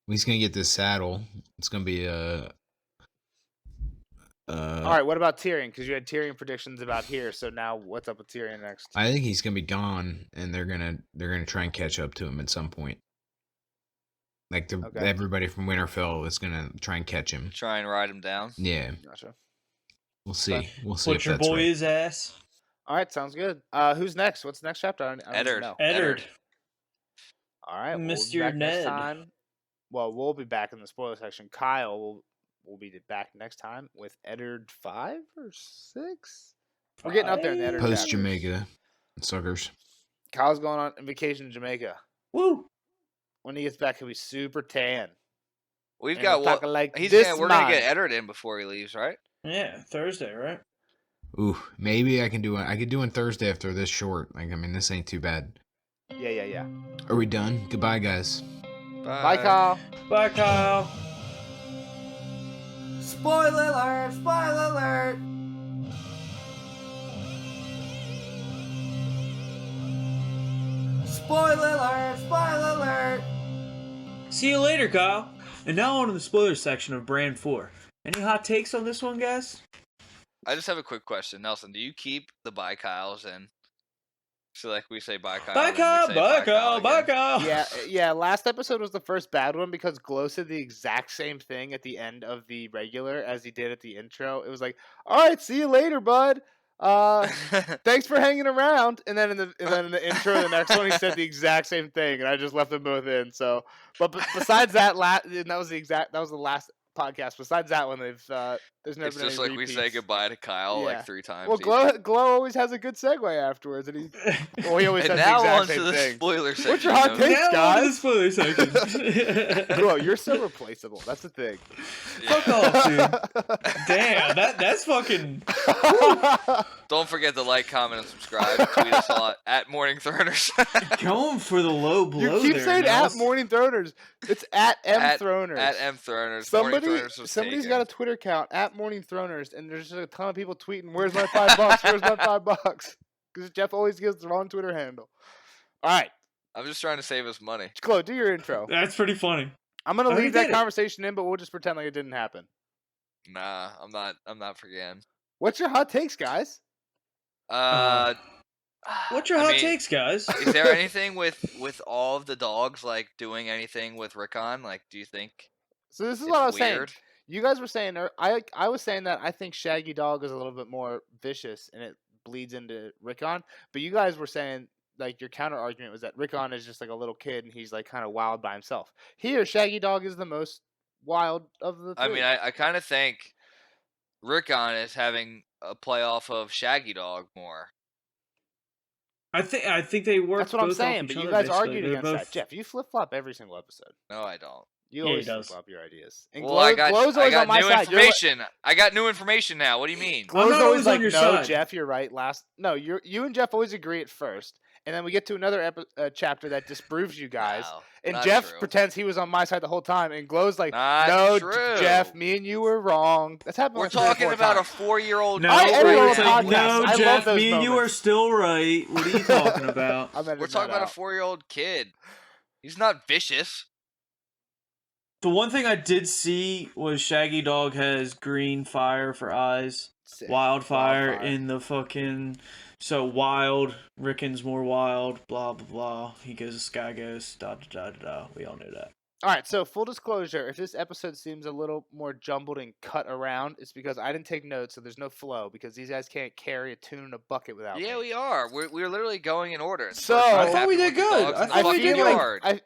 He's gonna get this saddle. It's gonna be All right, what about Tyrion? Because you had Tyrion predictions about here. So now, what's up with Tyrion next? I think he's gonna be gone, and they're gonna try and catch up to him at some point. Like Okay. everybody from Winterfell is gonna try and catch him. Try and ride him down. Yeah, Gotcha. we'll see. Okay. We'll see Put if your that's boy right. his ass. All right, sounds good. Who's next? What's the next chapter? I don't even Eddard. know. Eddard. All right, we'll be Mr. back next Ned. time. Well, we'll be back in the spoiler section. Kyle will we'll be back next time with Eddard 5 or 6. We're getting up there in the Eddard Post chapters. Jamaica, suckers. Kyle's going on vacation in Jamaica. Woo! When he gets back, he'll be super tan. We've And got we're what? talking like We're this, gonna get man. Eddard in before he leaves, right? Yeah, Thursday, right? Ooh, maybe I can do it. I could do it Thursday after this short. Like, I mean, this ain't too bad. Yeah. Are we done? Goodbye, guys. Bye, Kyle. Bye, Kyle. Spoiler alert! Spoiler alert! Spoiler alert! Spoiler alert! See you later, Kyle. And now on to the spoiler section of Bran 4. Any hot takes on this one, guys? I just have a quick question, Nelson. Do you keep the bye Kyles in? So like we say bye Kyle. Bye, then we Kyle. say Bye, Kyle. Bye, again. Kyle. Yeah. Last episode was the first bad one because Glow said the exact same thing at the end of the regular as he did at the intro. It was like, "All right, see you later, bud. Thanks for hanging around." And then in the intro, the next one, he said the exact same thing, and I just left them both in. So, but besides that, that was the last podcast. Besides that one, there's never It's been just any like we say repeats. goodbye to Kyle Yeah. like 3 times. Well, each. Glow always has a good segue afterwards, and he always And says now the on exact to same the thing. spoiler section. What's your hot of- take? Thanks, now on to the guys. spoiler section. Glow, you're so replaceable. That's the thing. Fuck Yeah. off, dude. Damn, that's fucking... Don't forget to like, comment, and subscribe. Tweet us all at Morning Throners. Going for the low blow You keep there, saying Nels. at Morning Throners. It's at M Throners. At M Throners. Morning Throners was Somebody's taken. got a Twitter account at Morning Throners, and there's just a ton of people tweeting, "Where's my $5? Where's my $5?" Because Jeff always gives the wrong Twitter handle. All right, I'm just trying to save us money. Glow, do your intro. That's pretty funny. I'm gonna I already leave that did it. conversation in, but we'll just pretend like it didn't happen. Nah, I'm not forgetting. What's your hot takes, guys? What's your I hot mean, takes, guys? Is there anything with all of the dogs like doing anything with Rickon? Like, do you think So this is it's what I was saying. weird? You guys were saying, I was saying that I think Shaggy Dog is a little bit more vicious and it bleeds into Rickon. But you guys were saying, like, your counter argument was that Rickon is just like a little kid and he's like kind of wild by himself. Here, Shaggy Dog is the most wild of the three. I mean, I kind of think Rickon is having a playoff of Shaggy Dog more. I think they work. That's what I'm both off saying. each But you other, guys basically. argued They're against both... that. Jeff, you flip flop every single episode. No, I don't. You Yeah, he always does. flip flop your ideas. And Well, I got Glow's I always got on my new side. You're like- information. I got new information now. What do you mean? Glow's not always always on like, your no, side." Jeff, you're right. No, you and Jeff always agree at first, and then we get to another chapter that disproves you guys, No, and not Jeff true. pretends he was on my side the whole time, and Glow's like, Not no, true. Jeff, me and you were wrong. That's happened. We're like 3 or talking 4 about times. a 4-year-old. No, I edit all it's the like, podcasts. no, I love Jeff, those me and you are moments. still right. What are you talking about? I'm editing We're talking that about out. a 4-year-old kid. He's not vicious. The one thing I did see was Shaggy Dog has green fire for eyes. Sick. Wildfire Wildfire. in the fucking... So wild, Rickon's more wild, blah, blah, blah. He goes to Sky Ghost, da, da, da, da, da. We all knew that. All right, so full disclosure, if this episode seems a little more jumbled and cut around, it's because I didn't take notes, so there's no flow, because these guys can't carry a tune in a bucket without Yeah, me. we are. We're literally going in order. So- First, I what thought we happened did with the good. dogs I in the thought we fucking did good. yard.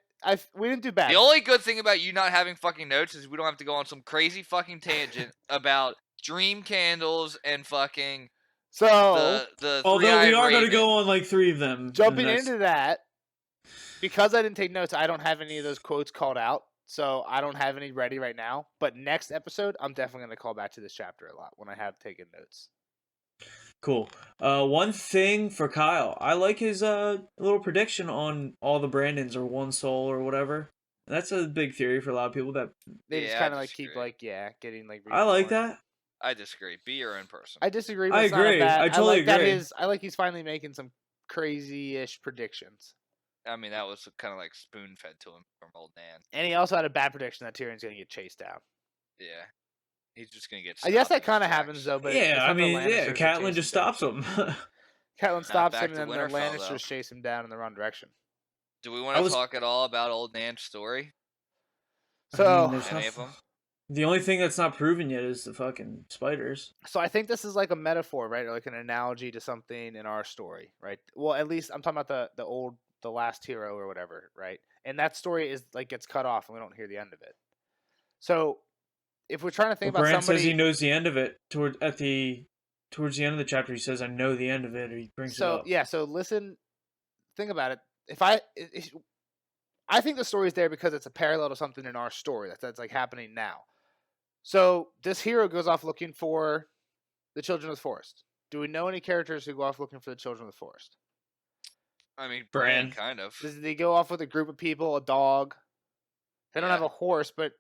We didn't do bad. The only good thing about you not having fucking notes is we don't have to go on some crazy fucking tangent about dream candles and fucking So, the Although three-eyed we are going to raven. go on like 3 of them. in the jumping next- into that, because I didn't take notes, I don't have any of those quotes called out, so I don't have any ready right now. But next episode, I'm definitely going to call back to this chapter a lot when I have taken notes. Cool. One thing for Kyle, I like his little prediction on all the Brandons or one soul or whatever. That's a big theory for a lot of people. That They just Yeah, I kind of like keep disagree. getting like. I like reborn. that. I disagree. Be your own person. I disagree. But I it's not a agree. bad- I totally like that agree. I like he's finally making some crazy-ish predictions. I mean, that was kind of like spoon fed to him from old Nan. And he also had a bad prediction that Tyrion's going to get chased down. Yeah, he's just gonna get. I guess stopped that in his kind of tracks. happens though. But it's Yeah, not I the mean, Lannisters yeah, that Catelyn chase just him down. stops him. Catelyn stops back him, and to then the Winterfell, Lannisters though. chase him down in the wrong direction. Do we want I to was- talk at all about old Nan's story? So, there's Any no- of them? The only thing that's not proven yet is the fucking spiders. so I think this is like a metaphor, right? Or like an analogy to something in our story, right? Well, at least I'm talking about the last hero or whatever, right? And that story is like gets cut off, and we don't hear the end of it. So if we're trying to think But about Bran somebody, says he knows the end of it. Towards the end of the chapter, he says, "I know the end of it," or he brings it up. so listen, think about it. I think the story is there because it's a parallel to something in our story that's like happening now. So this hero goes off looking for the children of the forest. Do we know any characters who go off looking for the children of the forest? I mean, Bran. Bran, kind of. Does they go off with a group of people, a dog? They don't have Yeah. a horse, but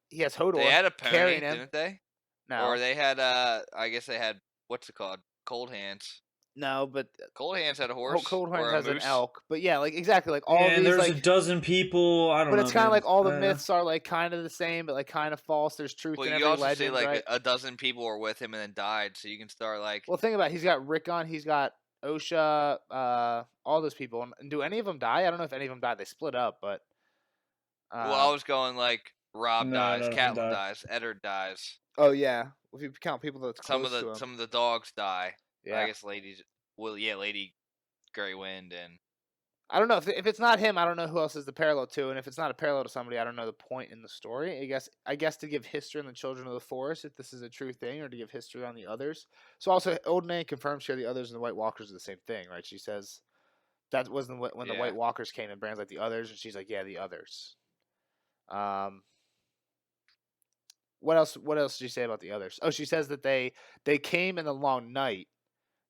he has Hodor They had a pony, carrying him. didn't they? No, Or they had, I guess they had, what's it called? Cold Hands. no, but Cold Hands had a horse. Cold or Horns a has an moose. elk. But yeah, like exactly, like all And these there's like. a dozen people. I don't know. But it's kind of man. like all the I don't know. myths are like kind of the same, but like kind of false. There's truth But in you every also legend, see like right? a dozen people were with him and then died, so you can start like. Well, think about it. He's got Rickon, he's got Osha, all those people. And do any of them die? I don't know if any of them died. They split up, but. Well, I was going like Rob No, dies, none of them Catelyn died. dies, Eddard dies. Oh yeah, if you count people that's Some close of to the him. some of the dogs die. Yeah. I guess ladies. Well, yeah, Lady Grey Wind and. I don't know if it's not him. I don't know who else is the parallel to, and if it's not a parallel to somebody, I don't know the point in the story. I guess to give history on the Children of the Forest, if this is a true thing, or to give history on the others. So also, Old Nan confirms here the others and the White Walkers are the same thing, right? She says that wasn't when the Yeah. White Walkers came, and Bran's like the others, and she's like, yeah, the others. What else? What else did she say about the others? Oh, she says that they came in the long night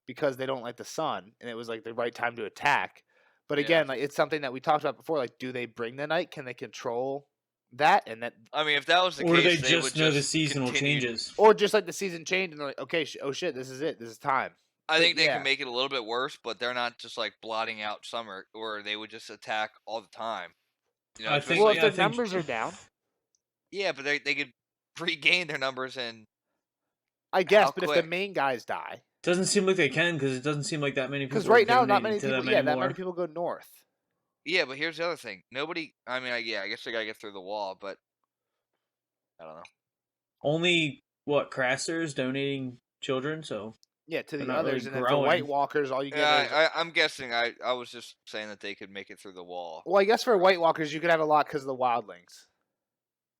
because they don't like the sun, and it was like the right time to attack. But Yeah. again, like it's something that we talked about before. Like, do they bring the night? Can they control that? And that, I mean, if that was the Or do case, they would just know the just seasonal continue- changes? or just like the season changed, and they're like, okay, oh shit, this is it. This is time. I think they yeah. can make it a little bit worse, but they're not just like blotting out summer, or they would just attack all the time. You know, I especially- think- Well, if yeah, the I think- numbers are down, yeah, but they could regain their numbers and I guess. How But if the quick? main guys die, Doesn't seem like they can because it doesn't seem like that many people. because are right now not donating many to people. them Yeah, that anymore. many people go north. yeah. But here's the other thing: nobody. I mean, I guess they gotta get through the wall, but I don't know. Only what Craster's donating children, so Yeah, to They're the not really others, and then for growing. White Walkers, all you get is. Yeah, I'm guessing. I was just saying that they could make it through the wall. Well, I guess for White Walkers, you could have a lot because of the wildlings.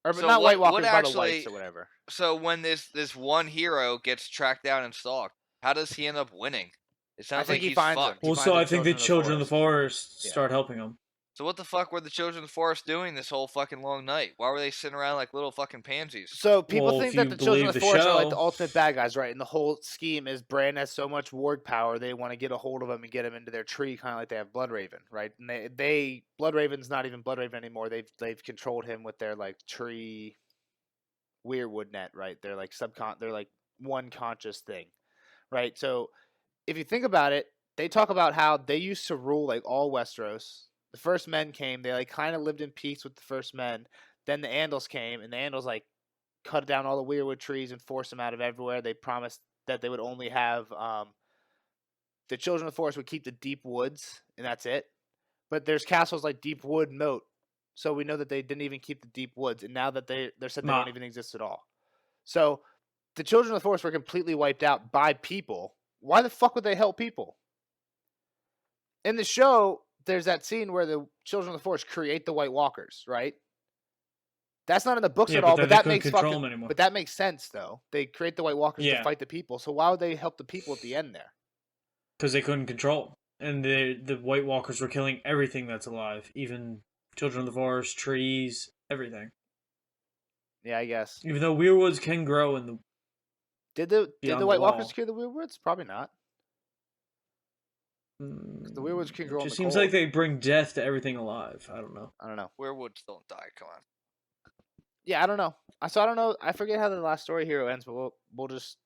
Or but So not what- White what Walkers, by the actually- whites or whatever. So when this one hero gets tracked down and stalked, how does he end up winning? It sounds think like he he's finds them. fucked. He well, finds so the I think the children of the forest Yeah. start helping him. So what the fuck were the children of the forest doing this whole fucking long night? Why were they sitting around like little fucking pansies? So people Well, think if that you the children of the believe the forest are like the show- ultimate bad guys, right? And the whole scheme is Bran has so much ward power, they want to get a hold of him and get him into their tree, kind of like they have Bloodraven, right? And they Bloodraven's not even Bloodraven anymore. They've controlled him with their like tree weirwood net, right? They're like they're like one conscious thing, right? So if you think about it, they talk about how they used to rule like all Westeros. The first men came, they like kind of lived in peace with the first men. Then the Andals came, and the Andals like cut down all the weirwood trees and forced them out of everywhere. They promised that they would only have the children of the forest would keep the deep woods, and that's it. But there's castles like Deep Wood Moat, so we know that they didn't even keep the deep woods, and now that they're said they Nah. don't even exist at all. So the children of the forest were completely wiped out by people. Why the fuck would they help people? In the show, there's that scene where the children of the forest create the White Walkers, right? That's not in the books Yeah, at all, then but they that couldn't makes control fucking. them anymore. But that makes sense though. They create the White Walkers to Yeah. fight the people. So why would they help the people at the end there? Because they couldn't control. And the White Walkers were killing everything that's alive, even children of the forest, trees, everything. Yeah, I guess. Even though weirwoods can grow in the Did the Beyond the White Walkers wall. cure the weirwoods? Probably not. the weirwoods can grow It in just the seems cold. like they bring death to everything alive. I don't know. I don't know. Werewolves don't die. Come on. Yeah, I don't know. I don't know. I forget how the last story hero ends, but we'll just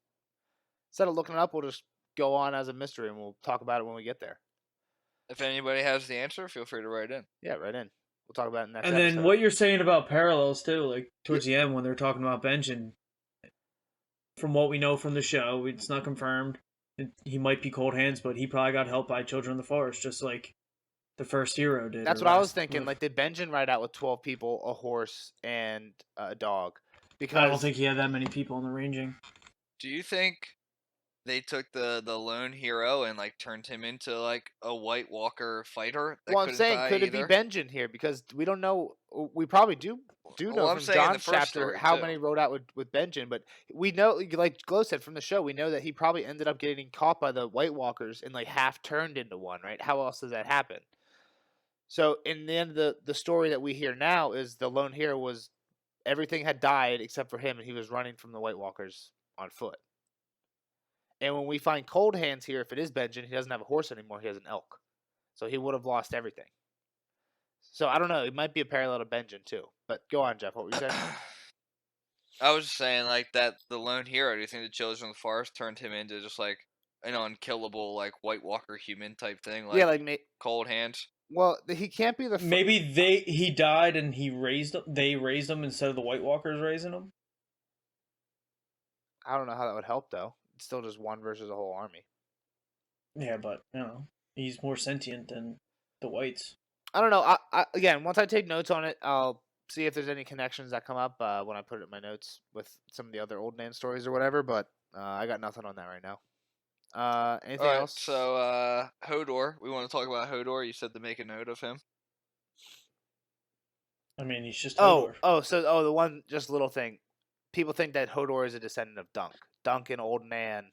instead of looking it up, we'll just go on as a mystery and we'll talk about it when we get there. If anybody has the answer, feel free to write in. Yeah, right in. We'll talk about it next And episode. then what you're saying about parallels too, like towards the end when they're talking about Benjen, from what we know from the show, it's not confirmed. He might be cold hands, but he probably got helped by children of the forest, just like the first hero did. That's or what I was last- thinking. Like, did Benjen ride out with 12 people, a horse, and a dog? Because I don't think he had that many people in the ranging. Do you think they took the lone hero and like turned him into like a White Walker fighter that Well, I'm couldn't saying, die could it either. be Benjen here? Because we don't know. We probably do know Well, I'm from saying in the John's first chapter story, how too. many rode out with Benjen, but we know, like Glow said from the show, we know that he probably ended up getting caught by the White Walkers and like half turned into one, right? How else does that happen? So in the end of the story that we hear now is the lone hero was everything had died except for him, and he was running from the White Walkers on foot. And when we find Cold Hands here, if it is Benjen, he doesn't have a horse anymore. He has an elk, so he would have lost everything. So I don't know. It might be a parallel to Benjen too. But go on, Jeff. What were you saying? I was just saying like that the lone hero. Do you think the Children of the Forest turned him into just like an unkillable like White Walker human type thing? Like, yeah, like Cold Hands. well, he can't be the Maybe he died and he raised them. They raised him instead of the White Walkers raising him. I don't know how that would help though. It's still just one versus a whole army. Yeah, but he's more sentient than the Whites. I don't know. I again, once I take notes on it, I'll see if there's any connections that come up when I put it in my notes with some of the other old man stories or whatever. But I got nothing on that right now. Anything All right, else? so Hodor. We want to talk about Hodor. You said to make a note of him. I mean, he's just Oh, Hodor. the one just little thing. People think that Hodor is a descendant of Dunk. Dunk and Old Nan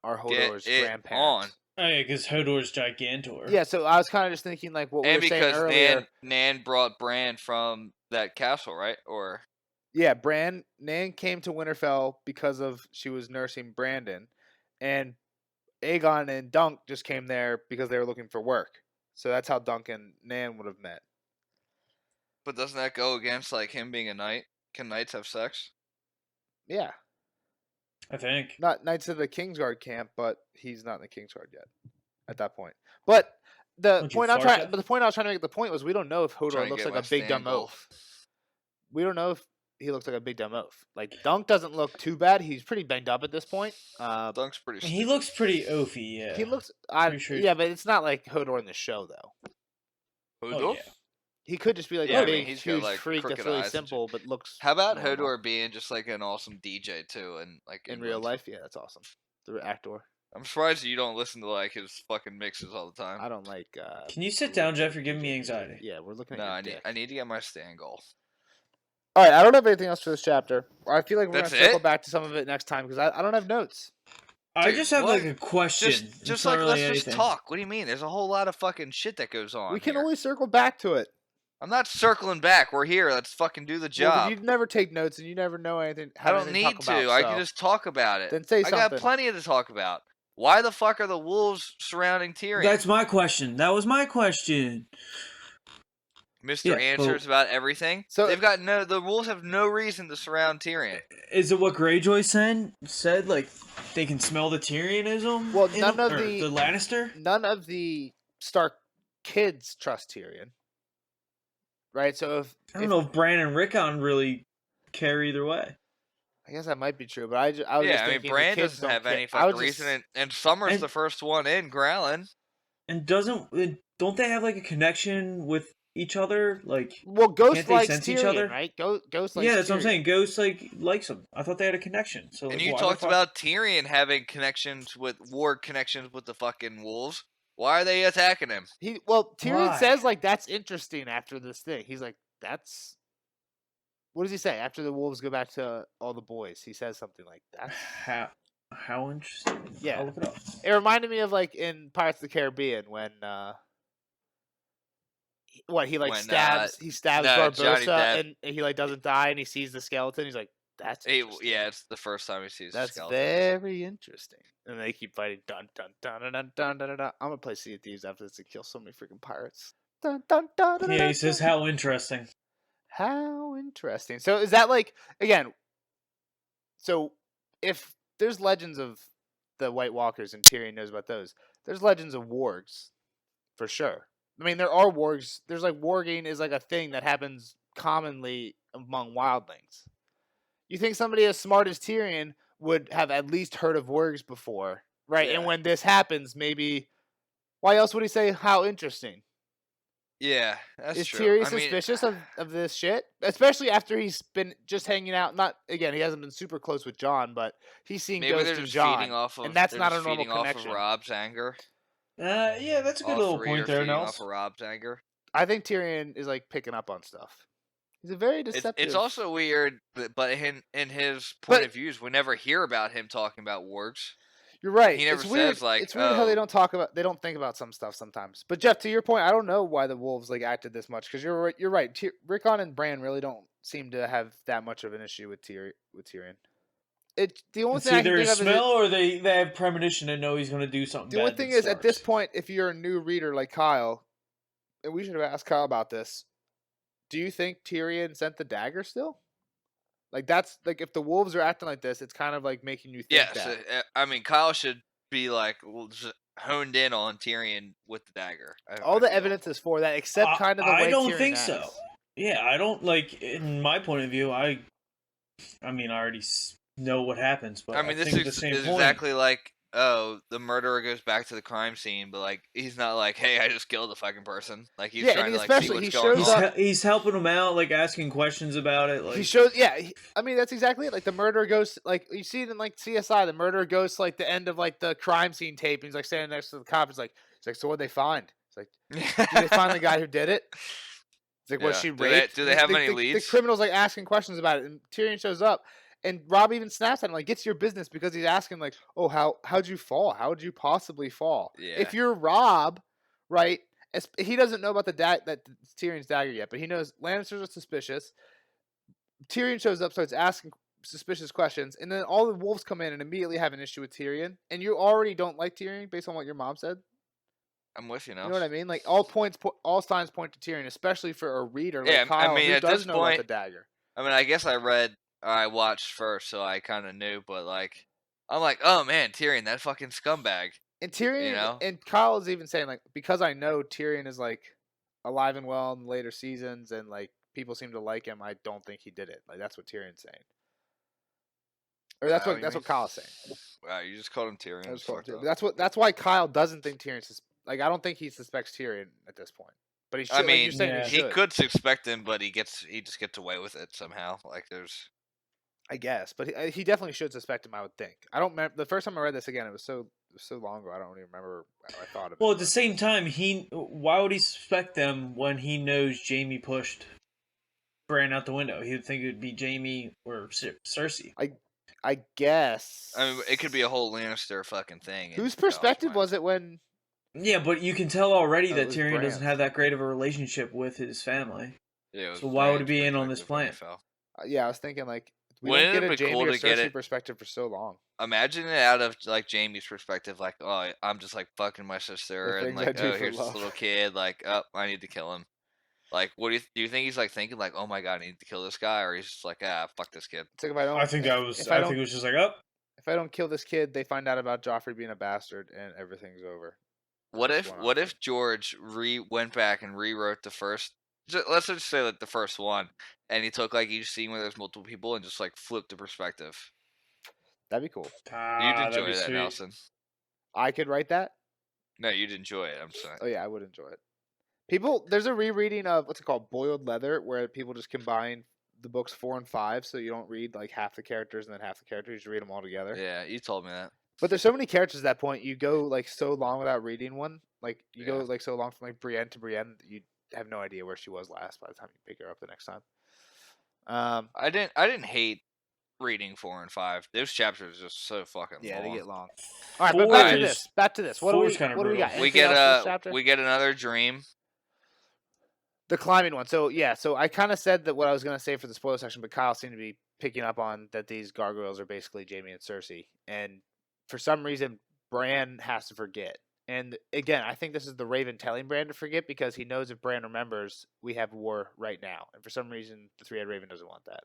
are Hodor's Get it grandparents. Oh yeah, because Hodor's Gigantor. Yeah, so I was kind of just thinking like what we And were saying because earlier. Nan brought Bran from that castle, right? Or Yeah, Nan came to Winterfell because of she was nursing Brandon, and Aegon and Dunk just came there because they were looking for work. So that's how Dunk and Nan would have met. but doesn't that go against like him being a knight? Can knights have sex? Yeah, I think. not Knights of the Kingsguard camp, but he's not in the Kingsguard yet at that point. But the Would you point I was fart trying, that? but the point I was trying to make the point was we don't know if Trying Hodor to looks get like my a big stand dumb goal. oaf. We don't know if he looks like a big dumb oaf. Like Dunk doesn't look too bad. He's pretty banged up at this point. Dunk's pretty. He stupid. looks pretty oafy. Yeah. He looks, Pretty sure- yeah, but it's not like Hodor in the show though. Hodor? Oh yeah. He could just be like Yeah, a I mean, big, he's got, huge like, freak that's crooked really eyes and shit. simple, but looks. How about normal. Hodor being just like an awesome DJ too, and like in real life? Yeah, that's awesome. The actor. I'm surprised you don't listen to like his fucking mixes all the time. I don't like. Can you sit down, Jeff? You're giving me anxiety. Yeah, we're looking No, at your I need dick. I need to get my stand goal. All right, I don't have anything else for this chapter. I feel like we're That's gonna circle it? back to some of it next time because I don't have notes. I Dude, just have what? like a question. Just It's like not let's really just anything. talk. What do you mean? There's a whole lot of fucking shit that goes on. We can here. always circle back to it. I'm not circling back. We're here. Let's fucking do the Well, job. but you never take notes and you never know anything. I have don't anything need talk to. about, I so can just talk about it. then say I got something. plenty to talk about. Why the fuck are the wolves surrounding Tyrion? That's my question. That was my question. Mr. Yeah, Answers about everything. So- They've got the wolves have no reason to surround Tyrion. Is it what Greyjoy said? Like they can smell the Tyrionism? Well, in none them? of Or the- the Lannister. None of the Stark kids trust Tyrion, right? So I don't know if Bran and Rickon really care either way. I guess that might be true, but I was just Yeah, I mean, thinking the Bran kids doesn't don't have care. any I fucking was reason, just- and Summer's and- the first one in, growling. And don't they have like a connection with each other? Like Well, Ghost Can't they likes sense each Tyrion, other? right? Ghost likes yeah, that's what I'm Tyrion. saying. Ghost likes him. I thought they had a connection. So And like, you why the talked fuck- about Tyrion having connections with connections with the fucking wolves. Why are they attacking him? Tyrion Why? says like that's interesting after this thing. He's like, that's what does he say after the wolves go back to all the boys? He says something like that. how interesting. Yeah. I'll look it up. It reminded me of like in Pirates of the Caribbean when he like When, stabs Johnny Barbosa Depp- and he like doesn't die and he sees the skeleton. He's like, that's interesting. Yeah, it's the first time he sees the That's skeleton. very interesting. And they keep fighting. Dun dun dun dun dun dun dun. Dun. I'm gonna play Sea of Thieves after this to kill so many freaking pirates. Dun dun dun dun. Yeah, dun, he says dun. how interesting. How interesting. So is that like again? So if there's legends of the White Walkers and Tyrion knows about those, there's legends of wargs, for sure. I mean, there are wargs. There's like warging is like a thing that happens commonly among wildlings. You think somebody as smart as Tyrion would have at least heard of wargs before, right? And Yeah. when this happens, maybe why else would he say how interesting? Yeah, that's Is true. Tyrion I mean, suspicious of this shit? Especially after he's been just hanging out. Not again, he hasn't been super close with John, but he's seen maybe Ghost they're and just John, feeding off and of that's they're not a just normal feeding off of connection. Rob's anger. Yeah, that's a good All little three point are there, feeding Nels. off of Rob's anger. I think Tyrion is like picking up on stuff. He's a very deceptive. It's also weird, but in his But- point of views, we never hear about him talking about wargs. You're right. He never It's weird. says, like, it's weird how they oh. they don't think about some stuff sometimes. But Jeff, to your point, I don't know why the Wolves like acted this much because you're right. You're right. Rickon and Bran really don't seem to have that much of an issue with Tyrion. The only It's thing I can either think of smell is or they have premonition and know he's going to do something the bad. only thing to is at this Starks. point, if you're a new reader like Kyle, and we should have asked Kyle about this. Do you think Tyrion sent the dagger still? Like that's like if the Wolves are acting like this, it's kind of like making you think Yes, that. I mean Kyle should be like just honed in on Tyrion with the dagger. All I the feel. evidence is for that, except kind of the way I don't Tyrion think acts. so. Yeah, I don't like. In my point of view, I mean, I already know what happens, but I mean, this think at the is same point, exactly like, oh, the murderer goes back to the crime scene, but like he's not like, hey, I just killed a fucking person. Like he's Yeah, trying and to like see especially what's he going shows on. up- he's helping him out, like asking questions about it. Like He shows, yeah. I mean, that's exactly it. Like the murderer goes, like you see it in like CSI. The murderer goes to like the end of like the crime scene tape. And he's like standing next to the cop. He's like, so what'd they find? It's like, did they find the guy who did it? It's like, was Yeah. she Do they- raped? do they have any The leads? criminal's like asking questions about it, and Tyrion shows up, and Rob even snaps at him like, "It's your business," because he's asking like, "Oh, how'd you fall? How would you possibly fall?" Yeah. If you're Rob, right? He doesn't know about that Tyrion's dagger yet, but he knows Lannisters are suspicious. Tyrion shows up, starts asking suspicious questions, and then all the wolves come in and immediately have an issue with Tyrion, and you already don't like Tyrion based on what your mom said. I'm with you now. You know what I mean? Like all signs point to Tyrion, especially for a reader like Yeah, I Kyle mean, who at does this know about the point- dagger. I mean, I guess I watched first, so I kind of knew, but like, I'm like, oh man, Tyrion, that fucking scumbag. And Tyrion know? and Kyle is even saying like, because I know Tyrion is like alive and well in later seasons, and like people seem to like him, I don't think he did it. Like that's what Tyrion's saying, or that's Wow, what you mean- Kyle's saying. Wow, you just called him Tyrion. I That's just called fucked him up. Tyrion. That's why Kyle doesn't think Tyrion's like, I don't think he suspects Tyrion at this point. But he should. I like mean, you're saying, yeah. he he should, could suspect him, but he just gets away with it somehow. Like there's. I guess, but he definitely should suspect him. I would think. I don't remember the first time I read this again. It was so long ago. I don't even remember how I thought of it. well, at the same time, why would he suspect them when he knows Jamie pushed Bran out the window? He would think it would be Jamie or Cersei. I guess. I mean, it could be a whole Lannister fucking thing. in Whose Kyle's perspective mind. was it when? Yeah, but you can tell already Oh, it that was Tyrion doesn't Bran. have that great of a relationship with his family. Yeah, it was So why would Bran's it be in on this perspective when he plan? fell. Yeah, I was thinking like we Wouldn't don't it get a have been Jamie cool or to get Cersei it- perspective for so long. Imagine it out of like Jamie's perspective, like, oh, I'm just like fucking my sister, and things I like, do oh, for here's love. this little kid, like, oh, I need to kill him. Like, what do you think he's like thinking, like, oh my god, I need to kill this guy, or he's just like, ah, fuck this kid. It's like if I don't. I think that if- was. If I don't, think it was just like, oh, if I don't kill this kid, they find out about Joffrey being a bastard, and everything's over. What That's if one what option. if George went back and rewrote the first? Let's just say like the first one, and he took like each scene where there's multiple people and just like flipped the perspective. That'd be cool. You'd that'd enjoy be that, sweet. Nelson. I could write that. No, you'd enjoy it. I'm saying. Oh yeah, I would enjoy it. There's a rereading of what's it called, Boiled Leather, where people just combine the books 4 and 5, so you don't read like half the characters and then half the characters. You just read them all together. Yeah, you told me that. But there's so many characters at that point. You go like so long without reading one. Like you go Yeah. like so long from like Brienne to Brienne, that you have no idea where she was last by the time you pick her up the next time. I didn't hate reading 4 and 5. Those chapters are just so fucking Yeah, they long. get long. All right, but Four back to is- this. Back to this. What do four we? is kinda What do we got? brutal. We Anything get else for this chapter? we get another dream. The climbing one. So yeah, so I kind of said that what I was gonna say for the spoiler section, but Kyle seemed to be picking up on that these gargoyles are basically Jaime and Cersei, and for some reason Bran has to forget. And again, I think this is the Raven telling Bran to forget because he knows if Bran remembers, we have war right now, and for some reason the three-eyed Raven doesn't want that.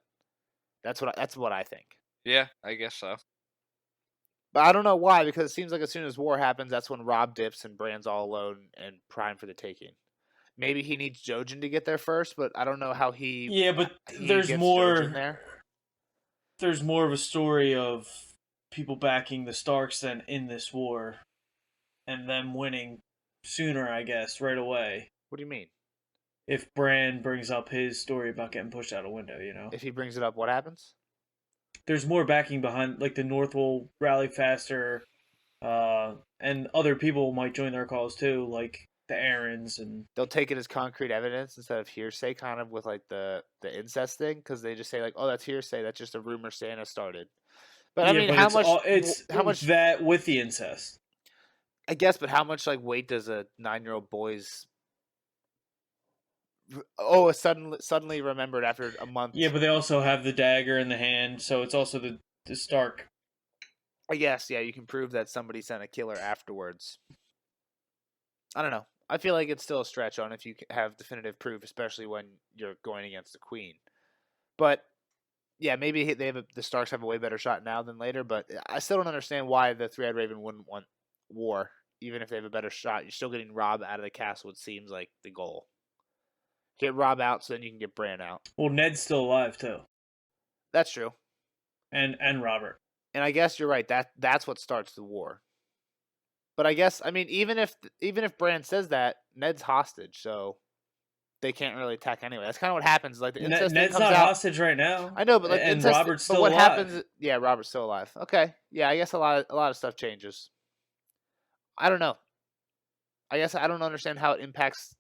That's what I think. Yeah, I guess so. But I don't know why, because it seems like as soon as war happens, that's when Robb dips and Bran's all alone and prime for the taking. Maybe he needs Jojen to get there first, but I don't know how he. yeah, but he there's gets more. Jojen there. There's more of a story of people backing the Starks than in this war, and them winning sooner, I guess, right away. What do you mean? if Bran brings up his story about getting pushed out a window. You know, If he brings it up, what happens? there's more backing behind, like the North will rally faster, and other people might join their cause too, like the Aarons and They'll take it as concrete evidence instead of hearsay, kind of with like the incest thing, because they just say like, "Oh, that's hearsay. That's just a rumor Santa started." But I yeah, mean, but how much? that with the incest. I guess, but how much like weight does a 9-year-old boy's suddenly remembered after a month? Yeah, but they also have the dagger in the hand, so it's also the Stark. I guess, yeah, you can prove that somebody sent a killer afterwards. I don't know. I feel like it's still a stretch on if you have definitive proof, especially when you're going against the queen. But yeah, maybe the Starks have a way better shot now than later. But I still don't understand why the Three-Eyed Raven wouldn't want war, even if they have a better shot. You're still getting Robb out of the castle. It seems like the goal. Get Robb out, so then you can get Bran out. Well, Ned's still alive too, That's true. and Robert. And I guess you're right. That's what starts the war. But I guess even if Bran says that, Ned's hostage, so they can't really attack anyway. That's kind of what happens. Like the incest thing Ned's comes not out. hostage right now. I know, but like and incest, Robert's but still what alive. happens? Yeah, Robert's still alive. Okay, yeah, I guess a lot of stuff changes. I don't know. I guess I don't understand how it impacts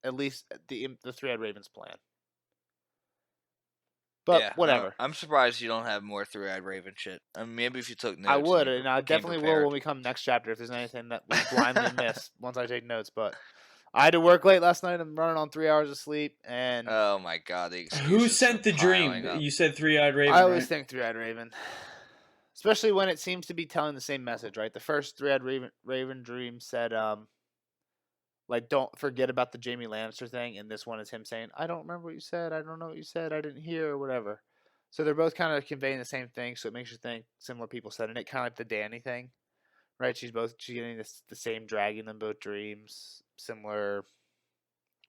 at least the Three-Eyed Raven's plan. But Yeah, whatever. I'm surprised you don't have more Three-Eyed Raven shit. I mean, maybe if you took notes. I would, you and I came definitely will prepared. when we come next chapter if there's anything that we blindly miss once I take notes. But I had to work late last night. I'm running on 3 hours of sleep, and Oh my god, the Who excuses sent are the piling dream? up. You said Three-Eyed Raven. I always right? think Three-Eyed Raven. Especially when it seems to be telling the same message, right? The first Three-Eyed Raven dream said, like, don't forget about the Jaime Lannister thing, and this one is him saying, I don't remember what you said, I don't know what you said, I didn't hear, or whatever. So they're both kind of conveying the same thing, so it makes you think similar people said, and it kind of like the Dany thing, right? She's getting the same dragon in both dreams, similar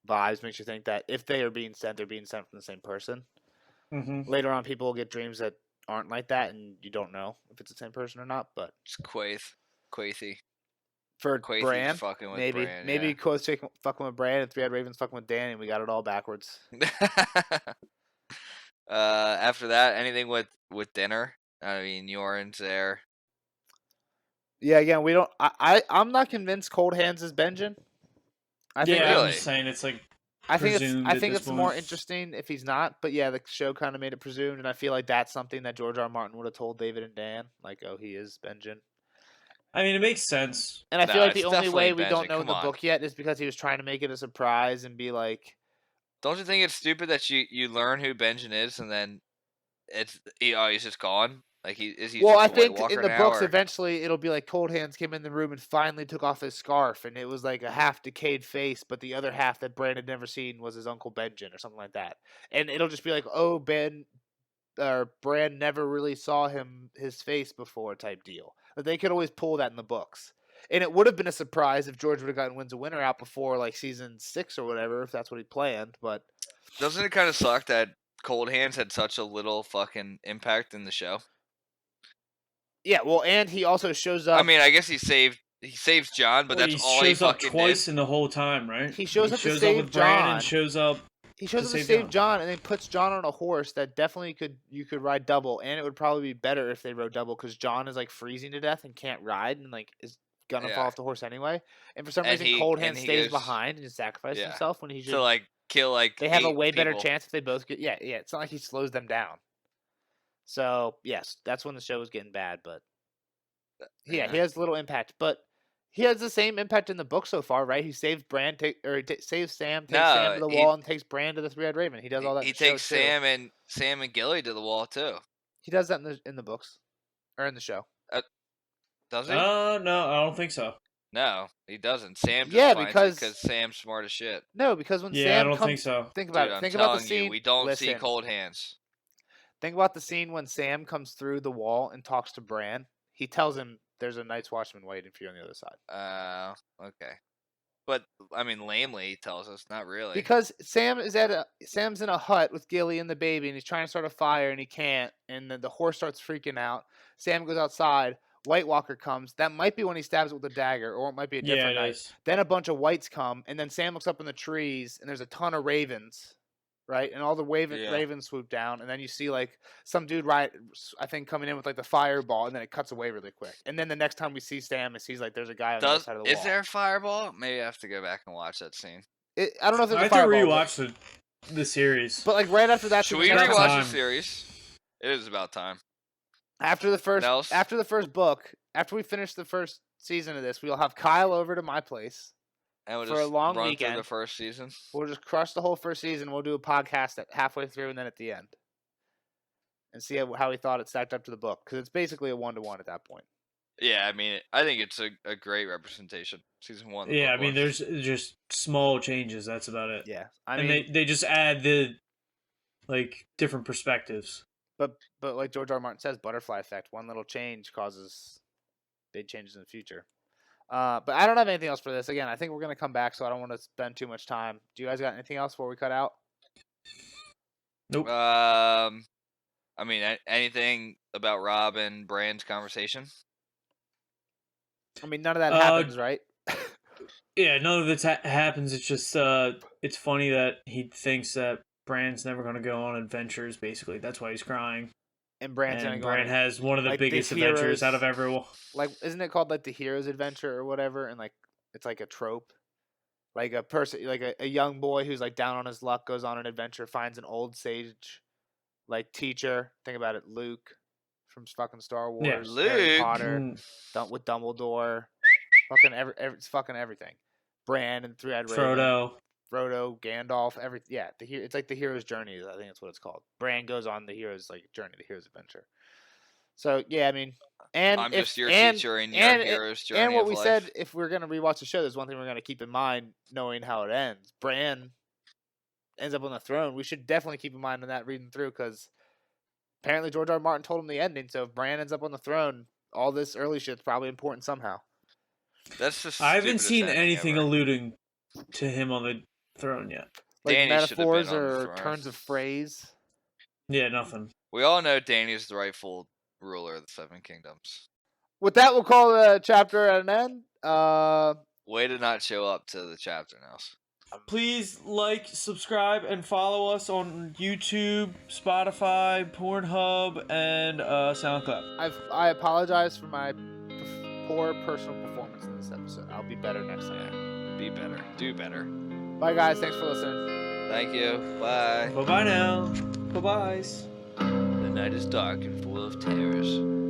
vibes, makes you think that if they are being sent, they're being sent from the same person. Mm-hmm. Later on, people will get dreams that aren't like that, and you don't know if it's the same person or not. But It's Quaithy. for Quaithy's Bran, fucking with maybe Bran, maybe yeah. Quote's fucking with Bran, and Three-Eyed Raven's fucking with Dany, and we got it all backwards. After that, anything with dinner? I mean, Yoren's there. Yeah, again, we don't. I'm not convinced Cold Hands is Benjen. I think Yeah, Really? I'm just saying it's like I think presumed I at think this it's more point. interesting if he's not. But yeah, the show kind of made it presumed, and I feel like that's something that George R. R. Martin would have told David and Dan, like, oh, he is Benjen. I mean, it makes sense. And I No, feel like the it's only way definitely we don't Benjen, know in come the on. book yet is because he was trying to make it a surprise and be like, Don't you think it's stupid that you learn who Benjen is and then he's just gone? Like he well, just I a White think Walker in the now, books or- eventually it'll be like Cold Hands came in the room and finally took off his scarf, and it was like a half decayed face, but the other half that Bran had never seen was his Uncle Benjen or something like that. And it'll just be like, oh, Bran never really saw his face before type deal. But they could always pull that in the books. And it would have been a surprise if George would have gotten Winds of Winter out before like season 6 or whatever, if that's what he planned. But Doesn't it kind of suck that Cold Hands had such a little fucking impact in the show? yeah, well, and he also shows up. I mean, I guess he saves John, but Well, that's he all he shows up fucking twice did. in the whole time, right? He shows up to shows save up with Bran Jon. and shows up. He shows to up to save save Jon. John, and then puts John on a horse that definitely you could ride double, and it would probably be better if they rode double because John is like freezing to death and can't ride and like is gonna Yeah. fall off the horse anyway. And for some And reason, Cold Hand he stays goes- behind and just sacrifices Yeah. himself when he should. To like kill like They have a 8 way better people. chance if they both get. Yeah. It's not like he slows them down. So yes, that's when the show was getting bad, but yeah, he has little impact, but. He has the same impact in the book so far, right? He saves Bran, saves Sam, takes Sam to the wall, and takes Bran to the Three-Eyed Raven. He does all that. He in the show, takes too. Sam and Gilly to the wall too. He does that in the books or in the show. Does he? No, I don't think so. No, he doesn't. Sam just Yeah, finds because Sam's smart as shit. No, because when Yeah, Sam I don't comes, think so. think about Dude, it. I'm Think about the telling scene. you, we don't see Listen, Cold Hands. Think about the scene when Sam comes through the wall and talks to Bran. He tells him there's a Night's Watchman waiting for you on the other side. Okay. But I mean, lamely he tells us, not really. Because Sam's in a hut with Gilly and the baby, and he's trying to start a fire and he can't, and then the horse starts freaking out. Sam goes outside. White Walker comes. That might be when he stabs it with a dagger, or it might be a Yeah, different it night. is. Then a bunch of whites come, and then Sam looks up in the trees, and there's a ton of ravens, right? And all the Yeah. ravens swoop down, and then you see like some dude, right? I think coming in with like the fireball, and then it cuts away really quick. And then the next time we see Sam, he's like, there's a guy on the other side of the wall. Is there a fireball? Maybe I have to go back and watch that scene. I don't know if there's I a have to fireball. rewatch the series. But like right after that, Should the we next rewatch rewatch time- the time. series? It is about time. after the else? first book, after we finish the first season of this, we'll have Kyle over to my place. And we'll For a just long run through weekend. the first season. We'll just crush the whole first season. We'll do a podcast at halfway through and then at the end, and see how we thought it stacked up to the book, because it's basically a 1-to-1 at that point. Yeah, I mean, I think it's a great representation. Season 1. Yeah, I mean, there's just small changes. That's about it. Yeah, I And mean, they just add the different perspectives. but like George R. R. Martin says, butterfly effect. One little change causes big changes in the future. But I don't have anything else for this. Again, I think we're gonna come back, so I don't want to spend too much time. Do you guys got anything else before we cut out? Nope. I mean, anything about Rob and Bran's conversation? I mean, none of that happens, right? Yeah, none of that happens. It's just it's funny that he thinks that Bran's never going to go on adventures. Basically, that's why he's crying. And Bran's gonna And go. Bran on, has one of the like, the biggest adventures heroes- out of everyone. like, isn't it called like the hero's adventure or whatever? And like, it's like a trope. Like a person, like a young boy who's like down on his luck goes on an adventure, finds an old sage, like teacher. Think about it, Luke from fucking Star Wars, Harry Luke. Potter, Mm, with Dumbledore, fucking it's fucking everything. Bran and Three-Eyed Raven, Frodo, Gandalf, it's like the hero's journey. I think that's what it's called. Bran goes on the hero's journey, the hero's adventure. So yeah, I mean, and I'm if, just your and, teacher in your and, hero's journey and what of we life. said, if we're gonna rewatch the show, there's one thing we're gonna keep in mind, knowing how it ends. Bran ends up on the throne. We should definitely keep in mind on that reading through, because apparently George R. R. Martin told him the ending. So if Bran ends up on the throne, all this early shit's probably important somehow. That's just. I haven't stupidest seen ending anything ever. alluding to him on the throne yet. Like Danny should have been metaphors on the or throne. turns of phrase. Yeah, nothing. We all know Danny's the rightful ruler of the Seven Kingdoms. With that, we'll call the chapter at an end. Way to not show up to the chapter, Nels. Please like, subscribe, and follow us on YouTube, Spotify, Pornhub, and SoundCloud. I apologize for my poor personal performance in this episode. I'll be better next time. Be better. Do better. Bye, guys. Thanks for listening. Thank you. Bye. Bye-bye now. Bye-byes. The night is dark and full of terrors.